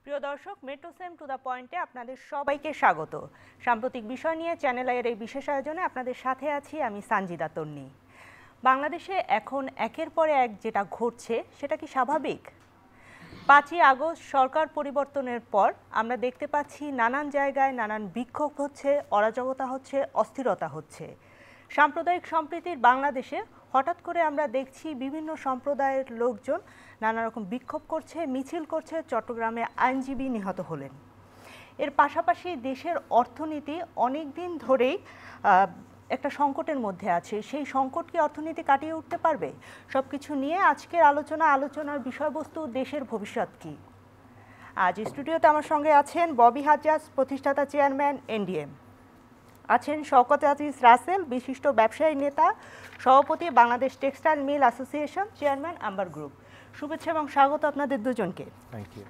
প্রিয় দর্শক, metro same to the পয়েন্টে আপনাদের সবাইকে স্বাগত। সাম্প্রতিক বিষয় নিয়ে চ্যানেল আইয়ের এই বিশেষ আয়োজনে আপনাদের সাথে আছি আমি সানজিদা তন্নি। বাংলাদেশে এখন একের পর এক যেটা ঘটছে সেটা কি স্বাভাবিক? 5ই আগস্ট সরকার পরিবর্তনের পর আমরা দেখতে পাচ্ছি নানান জায়গায় নানান বিক্ষোভ হচ্ছে, অরাজকতা হচ্ছে, অস্থিরতা হচ্ছে। সাম্প্রদায়িক সম্প্রীতির বাংলাদেশে হঠাৎ করে আমরা দেখছি বিভিন্ন সম্প্রদায়ের লোকজন নানা রকম বিক্ষোভ করছে, মিছিল করছে। চট্টগ্রামে আইনজীবী নিহত হলেন। এর পাশাপাশি দেশের অর্থনীতি অনেক দিন ধরেই একটা সংকটের মধ্যে আছে। সেই সংকট কি অর্থনীতি কাটিয়ে উঠতে পারবে? সব কিছু নিয়ে আজকের আলোচনার বিষয়বস্তু দেশের ভবিষ্যৎ কি। আজ স্টুডিওতে আমার সঙ্গে আছেন ববি হাজ্জাজ, প্রতিষ্ঠাতা চেয়ারম্যান এনডিএম, আছেন শওকত আজিজ রাসেল, বিশিষ্ট ব্যবসায়ী নেতা, সভাপতি Bangladesh textile mill association, chairman Amber group. শুভেচ্ছা এবং স্বাগত আপনাদের দুজনকে। Thank you.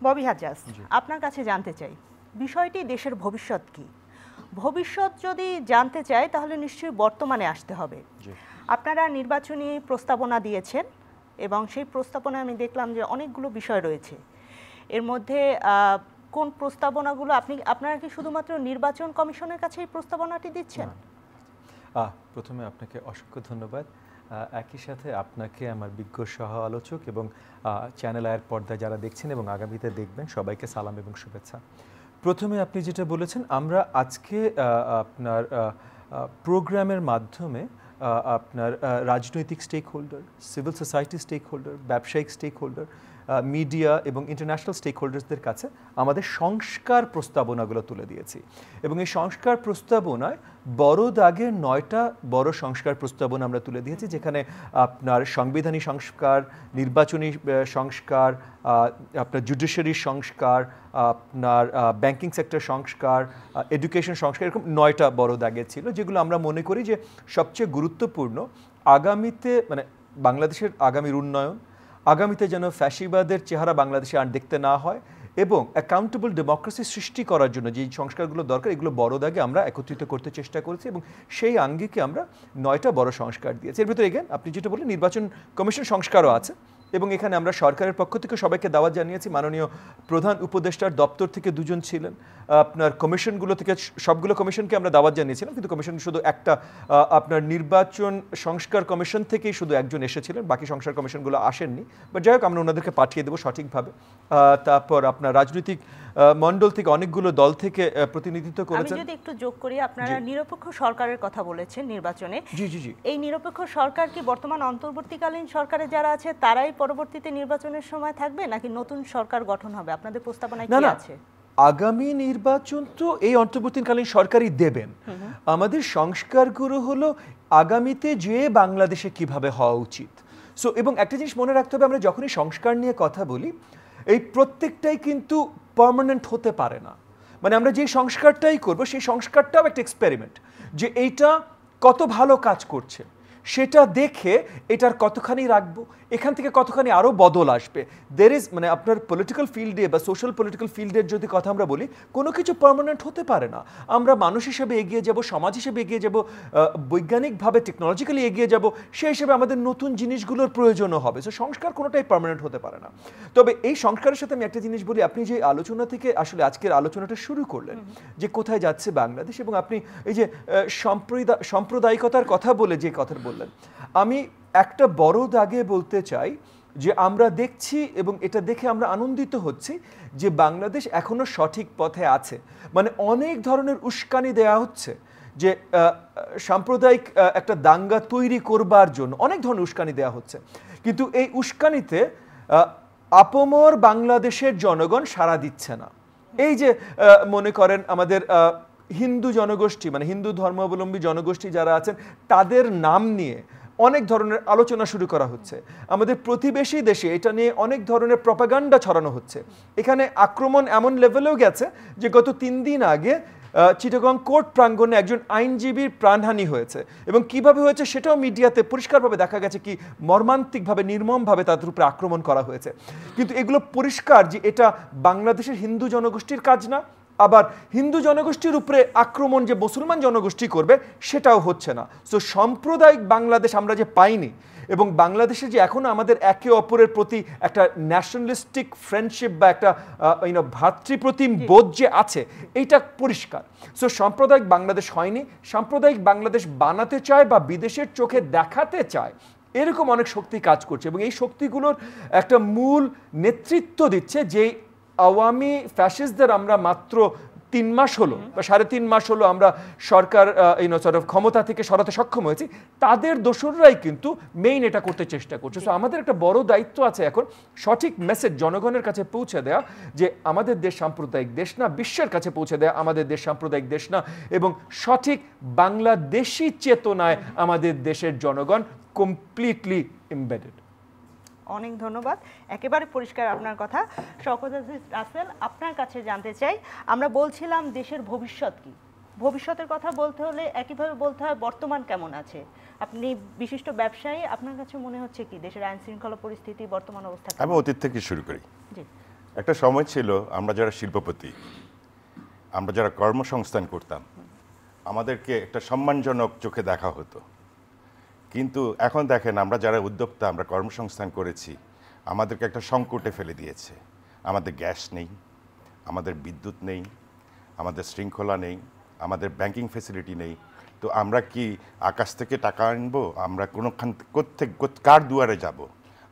ববি হাজ্জাজ, আপনার কাছে জানতে চাই বিষয়টি দেশের ভবিষ্যৎ কি। ভবিষ্যৎ যদি জানতে চাই তাহলে নিশ্চয়ই বর্তমানে আসতে হবে। আপনারা নির্বাচনী প্রস্তাবনা দিয়েছেন এবং সেই প্রস্তাবনায় আমি দেখলাম যে অনেকগুলো বিষয় রয়েছে। এর মধ্যে কোন প্রস্তাবনাগুলো আপনারা কি শুধুমাত্র নির্বাচন কমিশনের কাছে এই প্রস্তাবনাটি দিচ্ছেন? প্রথমে আপনাকে অসংখ্য ধন্যবাদ। একই সাথে আপনাকে, আমার বিজ্ঞ সহ আলোচক এবং চ্যানেল আয়ের পর্দায় যারা দেখছেন এবং আগামীতে দেখবেন সবাইকে সালাম এবং শুভেচ্ছা। প্রথমে আপনি যেটা বলেছেন, আমরা আজকে আপনার প্রোগ্রামের মাধ্যমে আপনার রাজনৈতিক stakeholder, civil society stakeholder, ব্যবসায়িক স্টেক হোল্ডার, মিডিয়া এবং ইন্টারন্যাশনাল স্টেক হোল্ডার্সদের কাছে আমাদের সংস্কার প্রস্তাবনাগুলো তুলে দিয়েছি। এবং এই সংস্কার প্রস্তাবনায় বড় দাগের 9টা বড় সংস্কার প্রস্তাবনা আমরা তুলে দিয়েছি, যেখানে আপনার সাংবিধানিক সংস্কার, নির্বাচনী সংস্কার, আপনার জুডিশিয়ারি সংস্কার, আপনার ব্যাংকিং সেক্টর সংস্কার, এডুকেশন সংস্কার, এরকম 9টা বড় দাগের ছিল, যেগুলো আমরা মনে করি যে সবচেয়ে গুরুত্বপূর্ণ। আগামীতে মানে বাংলাদেশের আগামীর উন্নয়ন, আগামীতে যেন ফ্যাসিবাদের চেহারা বাংলাদেশে আর দেখতে না হয় এবং অ্যাকাউন্টেবল ডেমোক্রেসি সৃষ্টি করার জন্য যে সংস্কারগুলো দরকার, এগুলো বড় দাগে আমরা একত্রিত করতে চেষ্টা করেছি এবং সেই আঙ্গিকে আমরা 9টা বড় সংস্কার দিয়েছি। এর ভিতরে এগেন আপনি যেটা বললেন, নির্বাচন কমিশন সংস্কারও আছে এবং এখানে আমরা সরকারের পক্ষ থেকে সবাইকে দাওয়াত জানিয়েছি। মাননীয় প্রধান উপদেষ্টার দপ্তর থেকে 2 জন ছিলেন, আপনার কমিশনগুলো থেকে সবগুলো কমিশনকে আমরা দাওয়াত জানিয়েছিলাম, কিন্তু কমিশন শুধু একটা আপনার নির্বাচন সংস্কার কমিশন থেকেই শুধু একজন এসেছিলেন, বাকি সংস্কার কমিশনগুলো আসেননি। বাট যাই হোক, আমরা ওনাদেরকে পাঠিয়ে দেবো সঠিকভাবে। তারপর আপনার রাজনৈতিক মণ্ডল থেকে অনেকগুলো দল থেকে প্রতিনিধিত্ব করেছেন। আমি যদি একটু যোগ করি, আপনারা নিরপেক্ষ সরকারের কথা বলেছেন নির্বাচনে। জি জি জি। এই নিরপেক্ষ সরকার কি বর্তমান অন্তর্বর্তীকালীন সরকারে যারা আছে তারাই পরবর্তীতে নির্বাচনের সময় থাকবে, নাকি নতুন সরকার গঠন হবে? আপনাদের প্রস্তাবনায় কি আছে? আগামী নির্বাচন তো এই অন্তর্বর্তীকালীন সরকারই দেবেন। আমাদের সংস্কারগুলো হলো আগামীতে যে বাংলাদেশে কিভাবে হওয়া উচিত। সো এবং একটা জিনিস মনে রাখতে হবে, আমরা যখনই সংস্কার নিয়ে কথা বলি, এই প্রত্যেকটাই কিন্তু পার্মানেন্ট হতে পারে না। মানে আমরা যে সংস্কারটাই করব, সেই সংস্কারটাও একটা এক্সপেরিমেন্ট, যে এইটা কত ভালো কাজ করছে সেটা দেখে এটার কতখানি রাখবো, এখান থেকে কতখানি আরও বদল আসবে। মানে আপনার পলিটিক্যাল ফিল্ডে বা সোশ্যাল পলিটিক্যাল ফিল্ডের যদি কথা আমরা বলি, কোনো কিছু পার্মানেন্ট হতে পারে না। আমরা মানুষ হিসেবে এগিয়ে যাব, সমাজ হিসেবে এগিয়ে যাব, বৈজ্ঞানিকভাবে টেকনোলজিক্যালি এগিয়ে যাব, সেই হিসেবে আমাদের নতুন জিনিসগুলোর প্রয়োজনও হবে। সো সংস্কার কোনোটাই পার্মানেন্ট হতে পারে না। তবে এই সংস্কারের সাথে আমি একটা জিনিস বলি, আপনি যে আলোচনা থেকে আসলে আজকের আলোচনাটা শুরু করলেন, যে কোথায় যাচ্ছে বাংলাদেশ, এবং আপনি এই যে সাম্প্রদায়িকতার কথা বলে যে কথা বললেন, আমি একটা বড় দাগে বলতে চাই যে আমরা দেখছি এবং এটা দেখে আমরা আনন্দিত হচ্ছি যে বাংলাদেশ এখনো সঠিক পথে আছে। মানে অনেক ধরনের উস্কানি দেওয়া হচ্ছে, যে সাম্প্রদায়িক একটা দাঙ্গা তৈরি করবার জন্য অনেক ধরনের উস্কানি দেওয়া হচ্ছে, কিন্তু এই উস্কানিতে আপমর বাংলাদেশের জনগণ সাড়া দিচ্ছে না। এই যে মনে করেন আমাদের হিন্দু জনগোষ্ঠী, মানে হিন্দু ধর্মাবলম্বী জনগোষ্ঠী যারা আছেন, তাদের নাম নিয়ে অনেক ধরনের আলোচনা শুরু করা হচ্ছে। আমাদের প্রতিবেশী দেশে এটা নিয়ে অনেক ধরনের প্রপাগান্ডা ছড়ানো হচ্ছে। এখানে আক্রমণ এমন লেভেলেও গেছে যে গত 3 দিন আগে চিটাগং কোর্ট প্রাঙ্গণে একজন আইনজীবীর প্রাণহানি হয়েছে, এবং কিভাবে হয়েছে সেটাও মিডিয়াতে পরিষ্কারভাবে দেখা গেছে, কি মর্মান্তিকভাবে, নির্মমভাবে তাদের উপরে আক্রমণ করা হয়েছে। কিন্তু এগুলো পরিষ্কার যে এটা বাংলাদেশের হিন্দু জনগোষ্ঠীর কাজ না, আবার হিন্দু জনগোষ্ঠীর উপরে আক্রমণ যে মুসলমান জনগোষ্ঠী করবে সেটাও হচ্ছে না। সো সাম্প্রদায়িক বাংলাদেশ আমরা যে পাইনি, এবং বাংলাদেশে যে এখনো আমাদের একে অপরের প্রতি একটা ন্যাশনালিস্টিক ফ্রেন্ডশিপ বা একটা ভ্রাতৃপ্রতিম বোধ যে আছে, এইটা পরিষ্কার। সো সাম্প্রদায়িক বাংলাদেশ হয়নি, সাম্প্রদায়িক বাংলাদেশ বানাতে চায় বা বিদেশের চোখে দেখাতে চায়, এরকম অনেক শক্তি কাজ করছে, এবং এই শক্তিগুলোর একটা মূল নেতৃত্ব দিচ্ছে যে আওয়ামী ফ্যাসিস্টদের আমরা মাত্র 3 মাস হলো বা 3.5 মাস হলো আমরা সরকার ক্ষমতা থেকে সরাতে সক্ষম হয়েছি, তাদের দোসররাই কিন্তু মেইন এটা করতে চেষ্টা করছে। সো আমাদের একটা বড় দায়িত্ব আছে এখন সঠিক মেসেজ জনগণের কাছে পৌঁছে দেওয়া যে আমাদের দেশ সাম্প্রদায়িক দেশ না, বিশ্বের কাছে পৌঁছে দেওয়া আমাদের দেশ সাম্প্রদায়িক দেশ না, এবং সঠিক বাংলাদেশি চেতনায় আমাদের দেশের জনগণ কমপ্লিটলি এমবেডেড। অনেক ধন্যবাদ, একেবারে পরিষ্কার আপনার কথা। শওকত আজিজ রাসেল, আপনার কাছে জানতে চাই, আমরা বলছিলাম দেশের ভবিষ্যৎ কি, ভবিষ্যতের কথা বলতে হলে একইভাবে বলতে হয় বর্তমান কেমন আছে। আপনি বিশিষ্ট ব্যবসায়ী, আপনার কাছে মনে হচ্ছে কি দেশের আইন শৃঙ্খলা পরিস্থিতি বর্তমান অবস্থা? আমি অতীত থেকে শুরু করি। জি। একটা সময় ছিল আমরা যারা শিল্পপতি, আমরা যারা কর্মসংস্থান করতাম, আমাদেরকে একটা সম্মানজনক চোখে দেখা হতো। কিন্তু এখন দেখেন আমরা যারা উদ্যোক্তা, আমরা কর্মসংস্থান করেছি, আমাদেরকে একটা সংকটে ফেলে দিয়েছে। আমাদের গ্যাস নেই, আমাদের বিদ্যুৎ নেই, আমাদের শৃঙ্খলা নেই, আমাদের ব্যাংকিং ফেসিলিটি নেই। তো আমরা কি আকাশ থেকে টাকা আনবো? আমরা কোনোখান কার দুয়ারে যাব?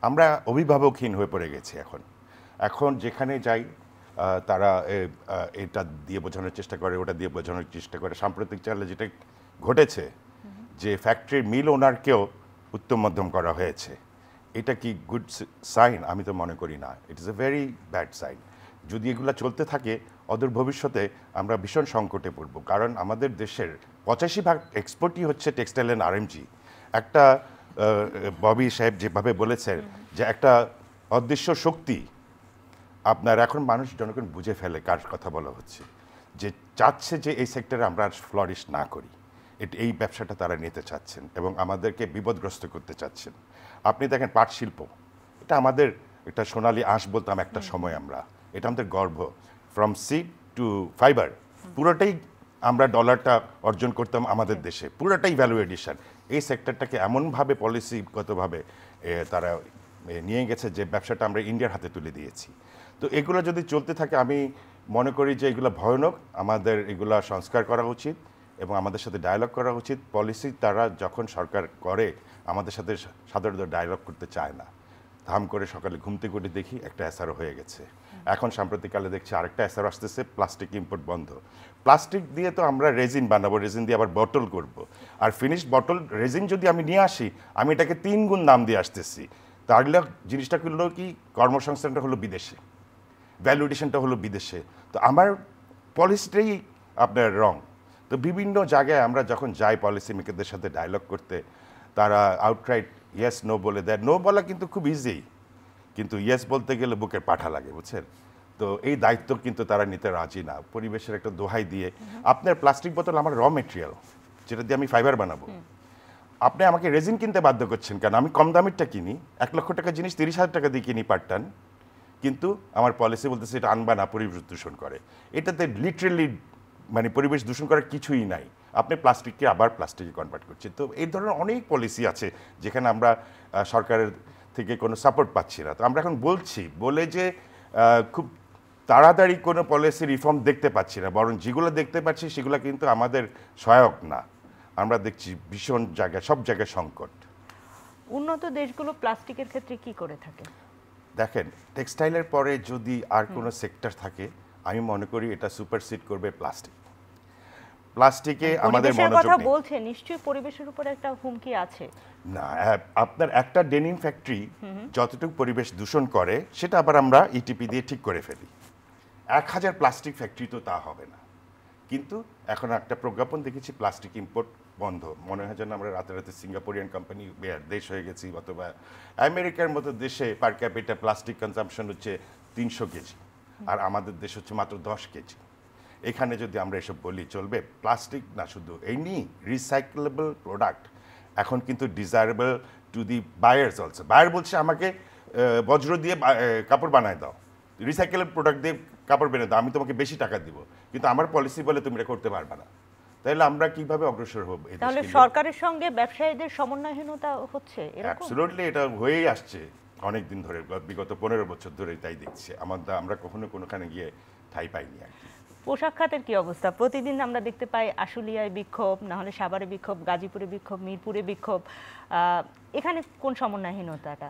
আমরা অভিভাবকহীন হয়ে পড়ে গেছি এখন যেখানে যাই তারা এটা দিয়ে বোঝানোর চেষ্টা করে, ওটা দিয়ে বোঝানোর চেষ্টা করে। সাম্প্রতিক চালে যেটা ঘটেছে যে ফ্যাক্টরির মিল ওনারকেও উত্তম মধ্যম করা হয়েছে, এটা কি গুড সাইন? আমি তো মনে করি না, it is a very bad sign. যদি এগুলো চলতে থাকে অদূর ভবিষ্যতে আমরা ভীষণ সংকটে পড়ব, কারণ আমাদের দেশের 85% এক্সপোর্টই হচ্ছে টেক্সটাইল অ্যান্ড আরএমজি। একটা ববি সাহেব যেভাবে বলেছেন যে একটা অদৃশ্য শক্তি, আপনার এখন মানুষ জনগণ বুঝে ফেলে কার কথা বলা হচ্ছে, যে চাচ্ছে যে এই সেক্টরে আমরা ফ্লরিশ না করি, এই ব্যবসাটা তারা নিতে চাচ্ছেন এবং আমাদেরকে বিপদগ্রস্ত করতে চাচ্ছেন। আপনি দেখেন পাট শিল্প, এটা আমাদের একটা সোনালী আঁশ বলতাম একটা সময় আমরা, এটা আমাদের গর্ব। ফ্রম সিড টু ফাইবার পুরোটাই আমরা ডলারটা অর্জন করতাম আমাদের দেশে, পুরোটাই ভ্যালু এডিশন। এই সেক্টরটাকে এমনভাবে পলিসিগতভাবে তারা নিয়ে গেছে যে ব্যবসাটা আমরা ইন্ডিয়ার হাতে তুলে দিয়েছি। তো এগুলো যদি চলতে থাকে আমি মনে করি যে এগুলো ভয়ানক, আমাদের এগুলো সংস্কার করা উচিত এবং আমাদের সাথে ডায়ালগ করা উচিত। পলিসি তারা যখন সরকার করে আমাদের সাথে সাধারণত ডায়ালগ করতে চায় না। ধাম করে সকালে ঘুম থেকে উঠে দেখি একটা এসআরও হয়ে গেছে। এখন সাম্প্রতিককালে দেখছি আরেকটা এসআরও আসতেছে, প্লাস্টিক ইম্পোর্ট বন্ধ। প্লাস্টিক দিয়ে তো আমরা রেজিন বানাবো, রেজিন দিয়ে আবার বটল করব। আর ফিনিশড বটল রেজিন যদি আমি নিয়ে আসি, আমি এটাকে 3 গুণ দাম দিয়ে আসতেছি। তাহলে জিনিসটা হলো কি, কর্মসংস্থানটা হলো বিদেশে, ভ্যালুয়েশনটা হলো বিদেশে। তো আমার পলিসিটাই আপনার রং। তো বিভিন্ন জায়গায় আমরা যখন যাই পলিসি মেকারদের সাথে ডায়লগ করতে, তারা আউটরাইট ইয়েস নো বলে দেয়। নো বলা কিন্তু খুব ইজি, কিন্তু ইয়েস বলতে গেলে বুকের পাঠা লাগে, বুঝছেন? তো এই দায়িত্ব কিন্তু তারা নিতে রাজি না। পরিবেশের একটা দোহাই দিয়ে, আপনার প্লাস্টিক বোতল আমার র মেটেরিয়াল, যেটা দিয়ে আমি ফাইবার বানাবো, আপনি আমাকে রেজিন কিনতে বাধ্য করছেন কেন? আমি কম দামেরটা কিনি, 1 লক্ষ টাকার জিনিস 30,000 টাকা দিয়ে কিনি পার টান, কিন্তু আমার পলিসি বলতেছে এটা আনবা না, পরিবেশ দূষণ করে। এটাতে লিটারেলি মানে পরিবেশ দূষণ করার কিছুই নাই, আপনি প্লাস্টিককে আবার প্লাস্টিকে কনভার্ট করছেন। তো এই ধরনের অনেক পলিসি আছে যেখানে আমরা সরকারের থেকে কোনো সাপোর্ট পাচ্ছি না। তো আমরা এখন বলে যে খুব তাড়াতাড়ি কোনো পলিসি রিফর্ম দেখতে পাচ্ছি না, বরং যেগুলো দেখতে পাচ্ছি সেগুলো কিন্তু আমাদের সহায়ক না। আমরা দেখছি ভীষণ জায়গায়, সব জায়গায় সংকট। উন্নত দেশগুলো প্লাস্টিকের ক্ষেত্রে কি করে থাকে? দেখেন, টেক্সটাইলের পরে যদি আর কোনো সেক্টর থাকে, আমি মনে করি এটা সুপারসিড করবে প্লাস্টিক। প্লাস্টিকে আমাদের মনোযোগ কথা নেই। বলছে, নিশ্চয়ই পরিবেশের উপর একটা হুমকি আছে। না, আপনার একটা ডেনিম ফ্যাক্টরি যতটুকু পরিবেশ দূষণ করে সেটা আবার আমরা ইটিপি দিয়ে ঠিক করে ফেলি। 1000 প্লাস্টিক ফ্যাক্টরি তো তা হবে না। কিন্তু এখন একটা প্রজ্ঞাপন দেখেছি প্লাস্টিক ইম্পোর্ট বন্ধ। মনে হয় যেন আমরা রাতে রাতে সিঙ্গাপুরিয়ান কোম্পানি দেশ হয়ে গেছি, অথবা আমেরিকার মতো দেশে পার ক্যাপিটা প্লাস্টিক কনজাম্পশন হচ্ছে 300 কেজি, আর আমাদের দেশ হচ্ছে মাত্র 10 কেজি। এখানে যদি আমরা এসব বলি চলবে? প্লাস্টিক না শুধু এমনি রিসাইকেলেবল প্রোডাক্ট এখন কিন্তু desirable to the buyers also. Buyer বলছে আমাকে বজ্র দিয়ে কাপড় বানায় দাও, রিসাইকেলেবল প্রোডাক্ট দিয়ে কাপড় বেনে দাও, আমি তোমাকে বেশি টাকা দিব, কিন্তু আমার পলিসি বলে তুমি এটা করতে পারবে না। তাহলে আমরা কিভাবে অগ্রসর হব? তাহলে সরকারের সঙ্গে ব্যবসায়ীদের সমন্বয়হীনতা হচ্ছে এরকম? অ্যাবসলিউটলি, এটা হয়েই আসছে অনেক দিন ধরে, বিগত 15 বছর ধরে তাই দেখছি। আমরা কখনো কোনোখানে গিয়ে ঠাঁই পাইনি আর কি। পোশাক খাতের কি অবস্থা? প্রতিদিন আমরা দেখতে পাই আশুলিয়ায় বিক্ষোভ, না হলে সাভারে বিক্ষোভ, গাজীপুরে বিক্ষোভ, মিরপুরে বিক্ষোভ। এখানে কোন সমন্বয়হীনতাটা?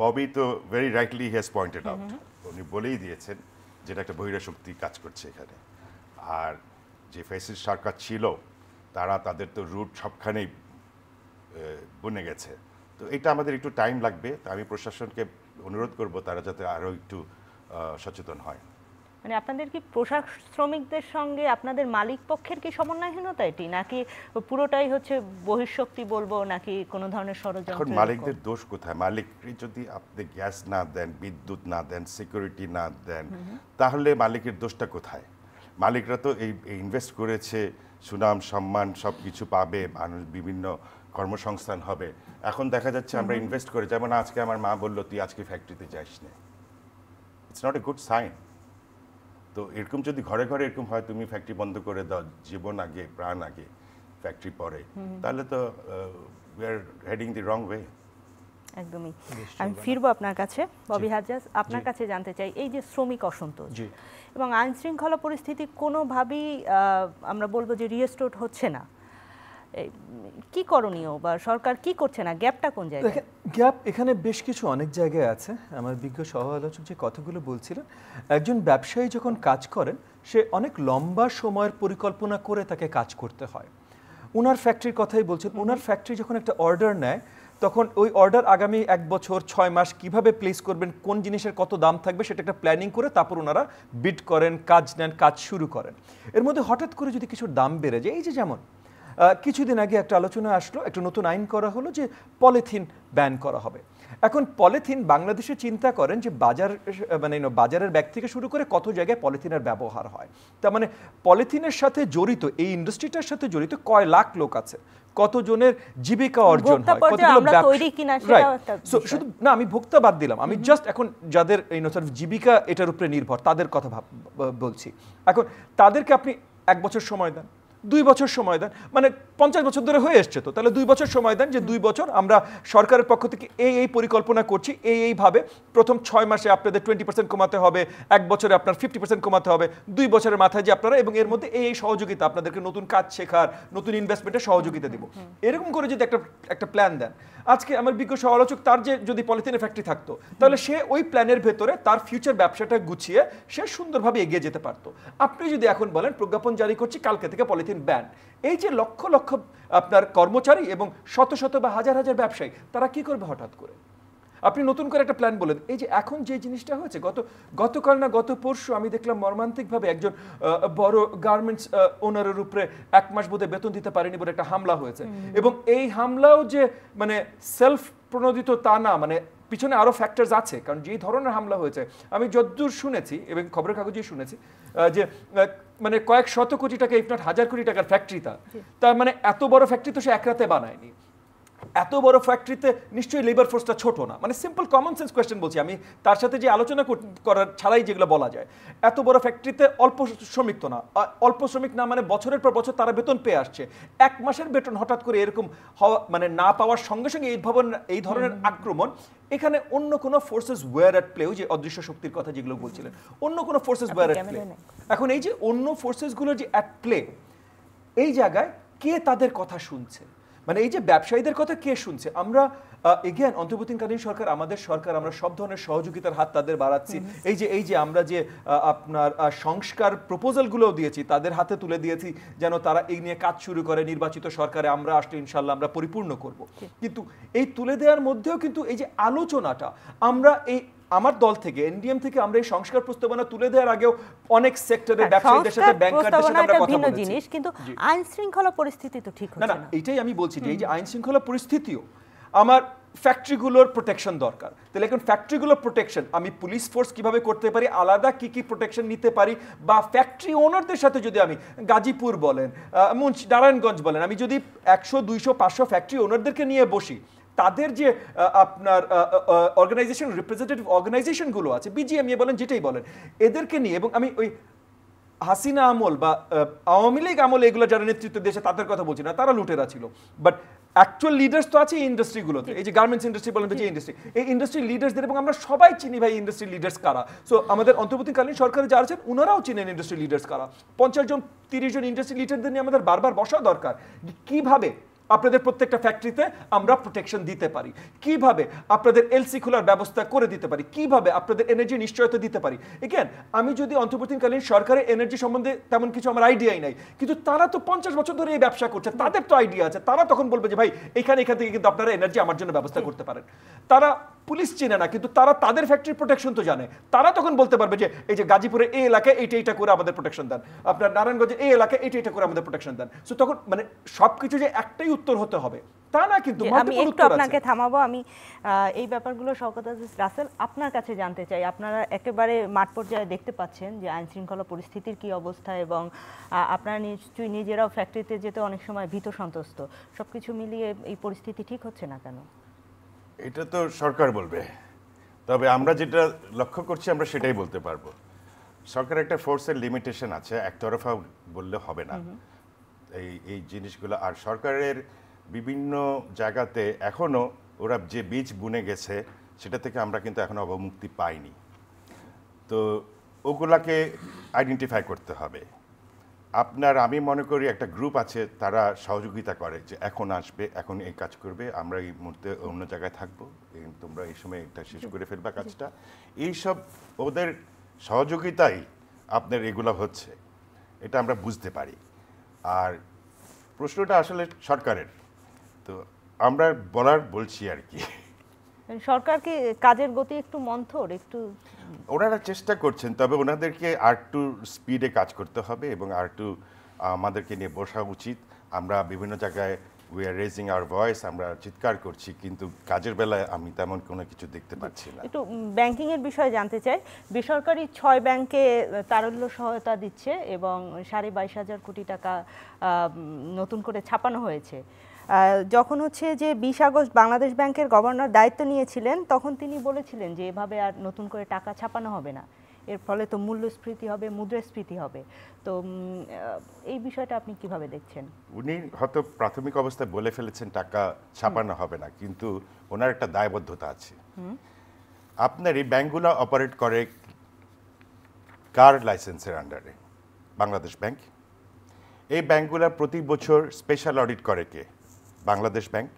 ববি তো very rightly has pointed out, উনি বলেই দিয়েছেন যেটা একটা বহিরাশক্তি কাজ করছে এখানে। আর যে ফ্যাসিস্ট সরকার ছিল তারা তাদের তো রুট সবখানেই বনে গেছে। তো এটা আমাদের একটু টাইম লাগবে। তো আমি প্রশাসনকে অনুরোধ করব তারা যাতে আরও একটু সচেতন হয়। মানে আপনাদের কি পোশাক শ্রমিকদের সঙ্গে আপনাদের মালিক পক্ষের কি সমন্বয়হীনতা এটি, নাকি পুরোটাই হচ্ছে বহিঃশক্তি বলবো, নাকি কোনো ধরনের ষড়যন্ত্র? এখন মালিকদের দোষ কোথায়? মালিক যদি আপনি গ্যাস না দেন, বিদ্যুৎ না দেন, সিকিউরিটি না দেন, তাহলে মালিকের দোষটা কোথায়? মালিকরা তো এই ইনভেস্ট করেছে, সুনাম সম্মান সব কিছু পাবে, মানুষ বিভিন্ন কর্মসংস্থান হবে। এখন দেখা যাচ্ছে আমরা ইনভেস্ট করে, যেমন আজকে আমার মা বললো তুই আজকে ফ্যাক্টরিতে যাস না, it's not a good sign. তো এরকম যদি ঘরে ঘরে এরকম হয়, তুমি ফ্যাক্টরি বন্ধ করে দাও, জীবন আগে প্রাণ আগে, ফ্যাক্টরি পরে, তাহলে তো we are heading the wrong way. একদমই। আমি ফিরবো আপনার কাছে, ববি হাজ্জাজ, আপনার কাছে জানতে চাই এই যে শ্রমিক অসন্তোষ এবং আইন শৃঙ্খলা পরিস্থিতি কোনোভাবেই আমরা বলবো যে রিস্টোর হচ্ছে না, কি করণীয় বা সরকার কি করছে না, গ্যাপটা কোন জায়গায়? গ্যাপ এখানে বেশ কিছু অনেক জায়গায় আছে। আমার বিজ্ঞ সহ আলোচক যে কথাগুলো বলছিলেন, একজন ব্যবসায়ী যখন কাজ করেন সে অনেক লম্বা সময়ের পরিকল্পনা করে তাকে কাজ করতে হয়। ওনার ফ্যাক্টরির কথাই বলছেন, ওনার ফ্যাক্টরি যখন একটা অর্ডার নেয় তখন ওই অর্ডার আগামী 1 বছর 6 মাস কিভাবে প্লেস করবেন, কোন জিনিসের কত দাম থাকবে সেটা একটা প্ল্যানিং করে তারপর ওনারা বিড করেন, কাজ নেন, কাজ শুরু করেন। এর মধ্যে হঠাৎ করে যদি কিছু দাম বেড়ে যায়, এই যে যেমন কিছুদিন আগে একটা আলোচনা আসলো, একটা নতুন আইন করা হলো যে পলিথিন ব্যান করা হবে। এখন পলিথিন বাংলাদেশে চিন্তা করেন যে বাজারের ব্যাগ থেকে শুরু করে কত জায়গায় পলিথিনের ব্যবহার হয়। তার মানে পলিথিনের সাথে জড়িত, এই ইন্ডাস্ট্রিটার সাথে জড়িত কয় লাখ লোক আছে, কতজনের জীবিকা অর্জন হয়, শুধু না আমি ভোক্তা বাদ দিলাম, আমি জাস্ট এখন যাদের জীবিকা এটার উপরে নির্ভর তাদের কথা বলছি। এখন তাদেরকে আপনি 1 বছর সময় দেন, 2 বছর সময় দেন, মানে 50 বছর ধরে হয়ে এসছে, তো তাহলে 2 বছর সময় দেন যে 2 বছর আমরা সরকারের পক্ষ থেকে এই পরিকল্পনা করছি, এইভাবে প্রথম 6 মাসে আপনাদের 20% কমাতে হবে, 1 বছরে আপনার 50% কমাতে হবে, 2 বছরের মাথায় যে আপনারা, এবং এর মধ্যে এই সহযোগিতা আপনাদেরকে নতুন কাজ শেখার, নতুন ইনভেস্টমেন্টের সহযোগিতা দেব। এরকম করে যদি একটা প্ল্যান দেন, আজকে আমার বিজ্ঞ সমালোচক তার যে যদি পলিথিনের ফ্যাক্টরি থাকতো তাহলে সে ওই প্ল্যানের ভেতরে তার ফিউচার ব্যবসাটা গুছিয়ে সে সুন্দরভাবে এগিয়ে যেতে পারতো। আপনি যদি এখন বলেন প্রজ্ঞাপন জারি করছি কালকে থেকে পলিথিন ব্যান, এই যে লক্ষ লক্ষ আপনার কর্মচারী এবং শত শত বা হাজার হাজার ব্যবসায়ী তারা কি করবে হঠাৎ করে? আপনি নতুন করে একটা প্ল্যান বলেন। এই যে এখন যে জিনিসটা হয়েছে, গতকাল না গত পরশু আমি দেখলাম মর্মান্তিকভাবে একজন বড় গার্মেন্টস ওনারের উপরে 1 মাস বোধহয় বেতন দিতে পারেনি বলে একটা হামলা হয়েছে, এবং এই হামলাও যে মানে সেলফ প্রণোদিত তা না, মানে পিছনে আরো ফ্যাক্টরস আছে। কারণ যে ধরনের হামলা হয়েছে আমি যতদূর শুনেছি এবং খবরের কাগজে শুনেছি যে মানে কয়েক শত কোটি টাকা, ইফ নট হাজার কোটি টাকার ফ্যাক্টরি, তার মানে এত বড় ফ্যাক্টরি তো সে এক রাতে বানায়নি। এত বড় ফ্যাক্টরিতে নিশ্চয়ই লেবার ফোর্সটা ছোট না, মানে সিম্পল কমন সেন্স কোয়েশ্চেন বলছি আমি, তার সাথে যে আলোচনা করার ছাড়াই যেগুলো বলা যায়। এত বড় ফ্যাক্টরিতে অল্প শ্রমিক তো না, অল্প শ্রমিক না মানে বছরের পর বছর তারা বেতন পেয়ে আসছে, 1 মাসের বেতন হঠাৎ করে এরকম হওয়া মানে না পাওয়ার সঙ্গে সঙ্গে এই ধরনের আক্রমণ, এখানে অন্য কোনো ফোর্সেস ওয়্যার অ্যাট প্লে, যে অদৃশ্য শক্তির কথা যেগুলো বলছিলেন, অন্য কোনো ফোর্সেস ওয়্যার অ্যাট প্লে। এখন এই যে অন্য ফোর্সেসগুলো যে অ্যাট প্লে, এই জায়গায় কে তাদের কথা শুনছে? মানে এই যে ব্যবসায়ীদের কথা কে শুনছে? আমরা এগেন অন্তর্বর্তীকালীন সরকার, আমাদের সরকার, আমরা সব ধরনের সহযোগিতার হাত তাদের বাড়াচ্ছি। এই যে আমরা যে আপনার সংস্কার প্রপোজালগুলো দিয়েছি তাদের হাতে তুলে দিয়েছি, যেন তারা এই নিয়ে কাজ শুরু করে। নির্বাচিত সরকারে আমরা আসলে ইনশাল্লাহ আমরা পরিপূর্ণ করব। কিন্তু এই তুলে দেওয়ার মধ্যেও কিন্তু এই যে আলোচনাটা, আমরা এই আমার দল থেকে এনডিএম থেকে আমরা এই সংস্কার প্রস্তাবনা তুলে দেওয়ার আগেও অনেক সেক্টরে ব্যবসায়ীদের সাথে ব্যাংকারদের সাথে আমরা কথা বলেছি, জিনিস, কিন্তু আইন শৃঙ্খলা পরিস্থিতি তো ঠিক হচ্ছে না। এটাই আমি বলছি যে এই যে আইন শৃঙ্খলা পরিস্থিতিও, আমার ফ্যাক্টরিগুলোর প্রোটেকশন দরকার। তাহলে এখন ফ্যাক্টরিগুলোর প্রোটেকশন আমি পুলিশ ফোর্স কিভাবে করতে পারি, আলাদা কি প্রোটেকশন নিতে পারি, বা ফ্যাক্টরি ওনারদের সাথে যদি আমি গাজীপুর বলেন, নারায়ণগঞ্জ বলেন, আমি যদি 100, 200, 500 ফ্যাক্টরি ওনারদেরকে নিয়ে বসি, তাদের যে আপনার অর্গানাইজেশন রিপ্রেজেন্টেটিভ অর্গানাইজেশনগুলো আছে, বিজিএমইএ বলেন যেটাই বলেন, এদেরকে নিয়ে, এবং আমি ওই হাসিনা আমল বা আওয়ামী লীগ আমল এগুলো যারা নেতৃত্ব দিয়েছে তাদের কথা বলছি না, তারা লুটেরা ছিল, বাট অ্যাকচুয়াল লিডার্স তো আছে এই ইন্ডাস্ট্রিগুলোতে, এই যে গার্মেন্টস ইন্ডাস্ট্রি বলেন, যে ইন্ডাস্ট্রি, এই ইন্ডাস্ট্রি লিডার্সদের, এবং আমরা সবাই চিনি ভাই ইন্ডাস্ট্রি লিডার্স কারা। সো আমাদের অন্তর্বর্তীকালীন সরকারে যারা আছেন ওনারাও চিনেন ইন্ডাস্ট্রি লিডার্স কারা। 50 জন 30 জন ইন্ডাস্ট্রি লিডারদের নিয়ে আমাদের বারবার বসা দরকার, কিভাবে আপনাদের প্রত্যেকটা ফ্যাক্টরিতে আমরা প্রোটেকশন দিতে পারি, কিভাবে আপনাদের এলসি খোলার ব্যবস্থা করে দিতে পারি, কিভাবে আপনাদের এনার্জি নিশ্চয়তা দিতে পারি। এগেন, আমি যদি অন্তর্বর্তীকালীন সরকারের এনার্জি সম্বন্ধে তেমন কিছু আমার আইডিয়াই নাই, কিন্তু তারা তো 50 বছর ধরে এই ব্যবসা করছে, তাদের তো আইডিয়া আছে, তারা তখন বলবে যে ভাই এখান থেকে কিন্তু আপনারা এনার্জি আমার জন্য ব্যবস্থা করতে পারেন। তারা পুলিশ চেনে না, কিন্তু তারা তাদের ফ্যাক্টরি প্রোটেকশন তো জানে, তারা তখন বলতে পারবে যে এই যে গাজীপুরে এই এলাকায় এইটা করে আমাদের প্রোটেকশন দেন, আপনার নারায়ণগঞ্জে এই এলাকায় এইটা করে আমাদের প্রোটেকশন দেন। সো তখন মানে সবকিছু যে একটাই উত্তর হতে হবে তা না, কিন্তু আমি একটু আপনাকে থামাবো। আমি এই ব্যাপারগুলো শওকত আজিজ রাসেল আপনার কাছে জানতে চাই। আপনারা একেবারে মাঠ পর্যায়ে দেখতে পাচ্ছেন যে আইন শৃঙ্খলা পরিস্থিতির কি অবস্থা, এবং আপনারা নিশ্চয়ই নিজেরাও ফ্যাক্টরিতে যেতে অনেক সময় ভীত সন্ত্রস্ত। সবকিছু মিলিয়ে এই পরিস্থিতি ঠিক হচ্ছে না কেন? এটা তো সরকার বলবে, তবে আমরা যেটা লক্ষ্য করছি আমরা সেটাই বলতে পারবো। সরকারের একটা ফোর্সের লিমিটেশন আছে, একতরফা বললে হবে না এই জিনিসগুলো। আর সরকারের বিভিন্ন জায়গাতে এখনো ওরা যে বীজ বুনে গেছে সেটা থেকে আমরা কিন্তু এখনো অবমুক্তি পাইনি, তো ওগুলাকে আইডেন্টিফাই করতে হবে। আমি মনে করি একটা গ্রুপ আছে, তারা সহযোগিতা করে যে এখন আসবে, এখন এই কাজ করবে, আমরা এই মুহূর্তে অন্য জায়গায় থাকবো, তোমরা এই সময় এটা শেষ করে ফেলবা কাজটা। এইসব ওদের সহযোগিতাই আপনার এগুলো হচ্ছে, এটা আমরা বুঝতে পারি। আর প্রশ্নটা আসলে সরকারের, তো আমরা বলছি আর কি। সরকারকে কাজের গতি একটু মন্থর, একটু ওনারা চেষ্টা করছেন, তবে ওনাদেরকে আর একটু স্পিডে কাজ করতে হবে এবং আর একটু আমাদেরকে নিয়ে বসা উচিত। আমরা বিভিন্ন জায়গায় we are raising hour voice, আমরা চিৎকার করছি, কিন্তু কাজের বেলায় আমি তেমন কোনো কিছু দেখতে পাচ্ছি না। একটু ব্যাংকিং এর বিষয়ে জানতে চাই। বেসরকারি 6 ব্যাংকে তারল্য সহায়তা দিচ্ছে এবং 22,500 কোটি টাকা নতুন করে ছাপানো হয়েছে। যখন হচ্ছে যে 20 আগস্ট বাংলাদেশ ব্যাংকের গভর্নর দায়িত্ব নিয়েছিলেন, তখন তিনি বলেছিলেন যে এভাবে আর নতুন করে টাকা ছাপানো হবে না, এর ফলে তো মূল্যস্ফীতি হবে, মুদ্রাস্ফীতি হবে। তো এই বিষয়টা আপনি কিভাবে দেখছেন? উনি হয়তো প্রাথমিক অবস্থায় বলে ফেলেছেন টাকা ছাপানো হবে না, কিন্তু ওনার একটা দায়বদ্ধতা আছে। আপনার এই ব্যাংকগুলো অপারেট করে কার লাইসেন্সের আন্ডারে? বাংলাদেশ ব্যাংক। এই ব্যাংকগুলো প্রতি বছর স্পেশাল অডিট করে কে? বাংলাদেশ ব্যাংক।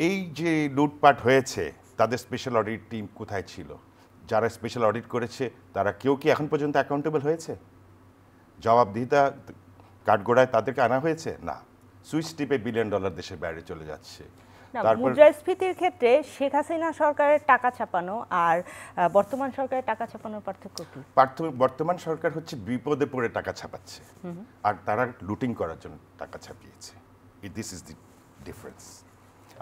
এই যে লুটপাট হয়েছে, তাদের স্পেশাল অডিট টিম কোথায় ছিল? যারা স্পেশাল অডিট করেছে তারা কেউ কি এখন পর্যন্ত অ্যাকাউন্টেবল হয়েছে? জবাবদিহিতা কাঠগোড়ায় তাদেরকে আনা হয়েছে? না। সুইচ টিপে $1 বিলিয়ন দেশের বাইরে চলে যাচ্ছে। মুদ্রাস্ফীতির ক্ষেত্রে শেখ হাসিনা সরকারের টাকা ছাপানো আর বর্তমান সরকারের টাকা ছাপানোর পার্থক্য কি? বর্তমান সরকার হচ্ছে বিপদে পড়ে টাকা ছাপাচ্ছে, আর তারা লুটিং করার জন্য টাকা ছাপিয়েছে। This is the difference.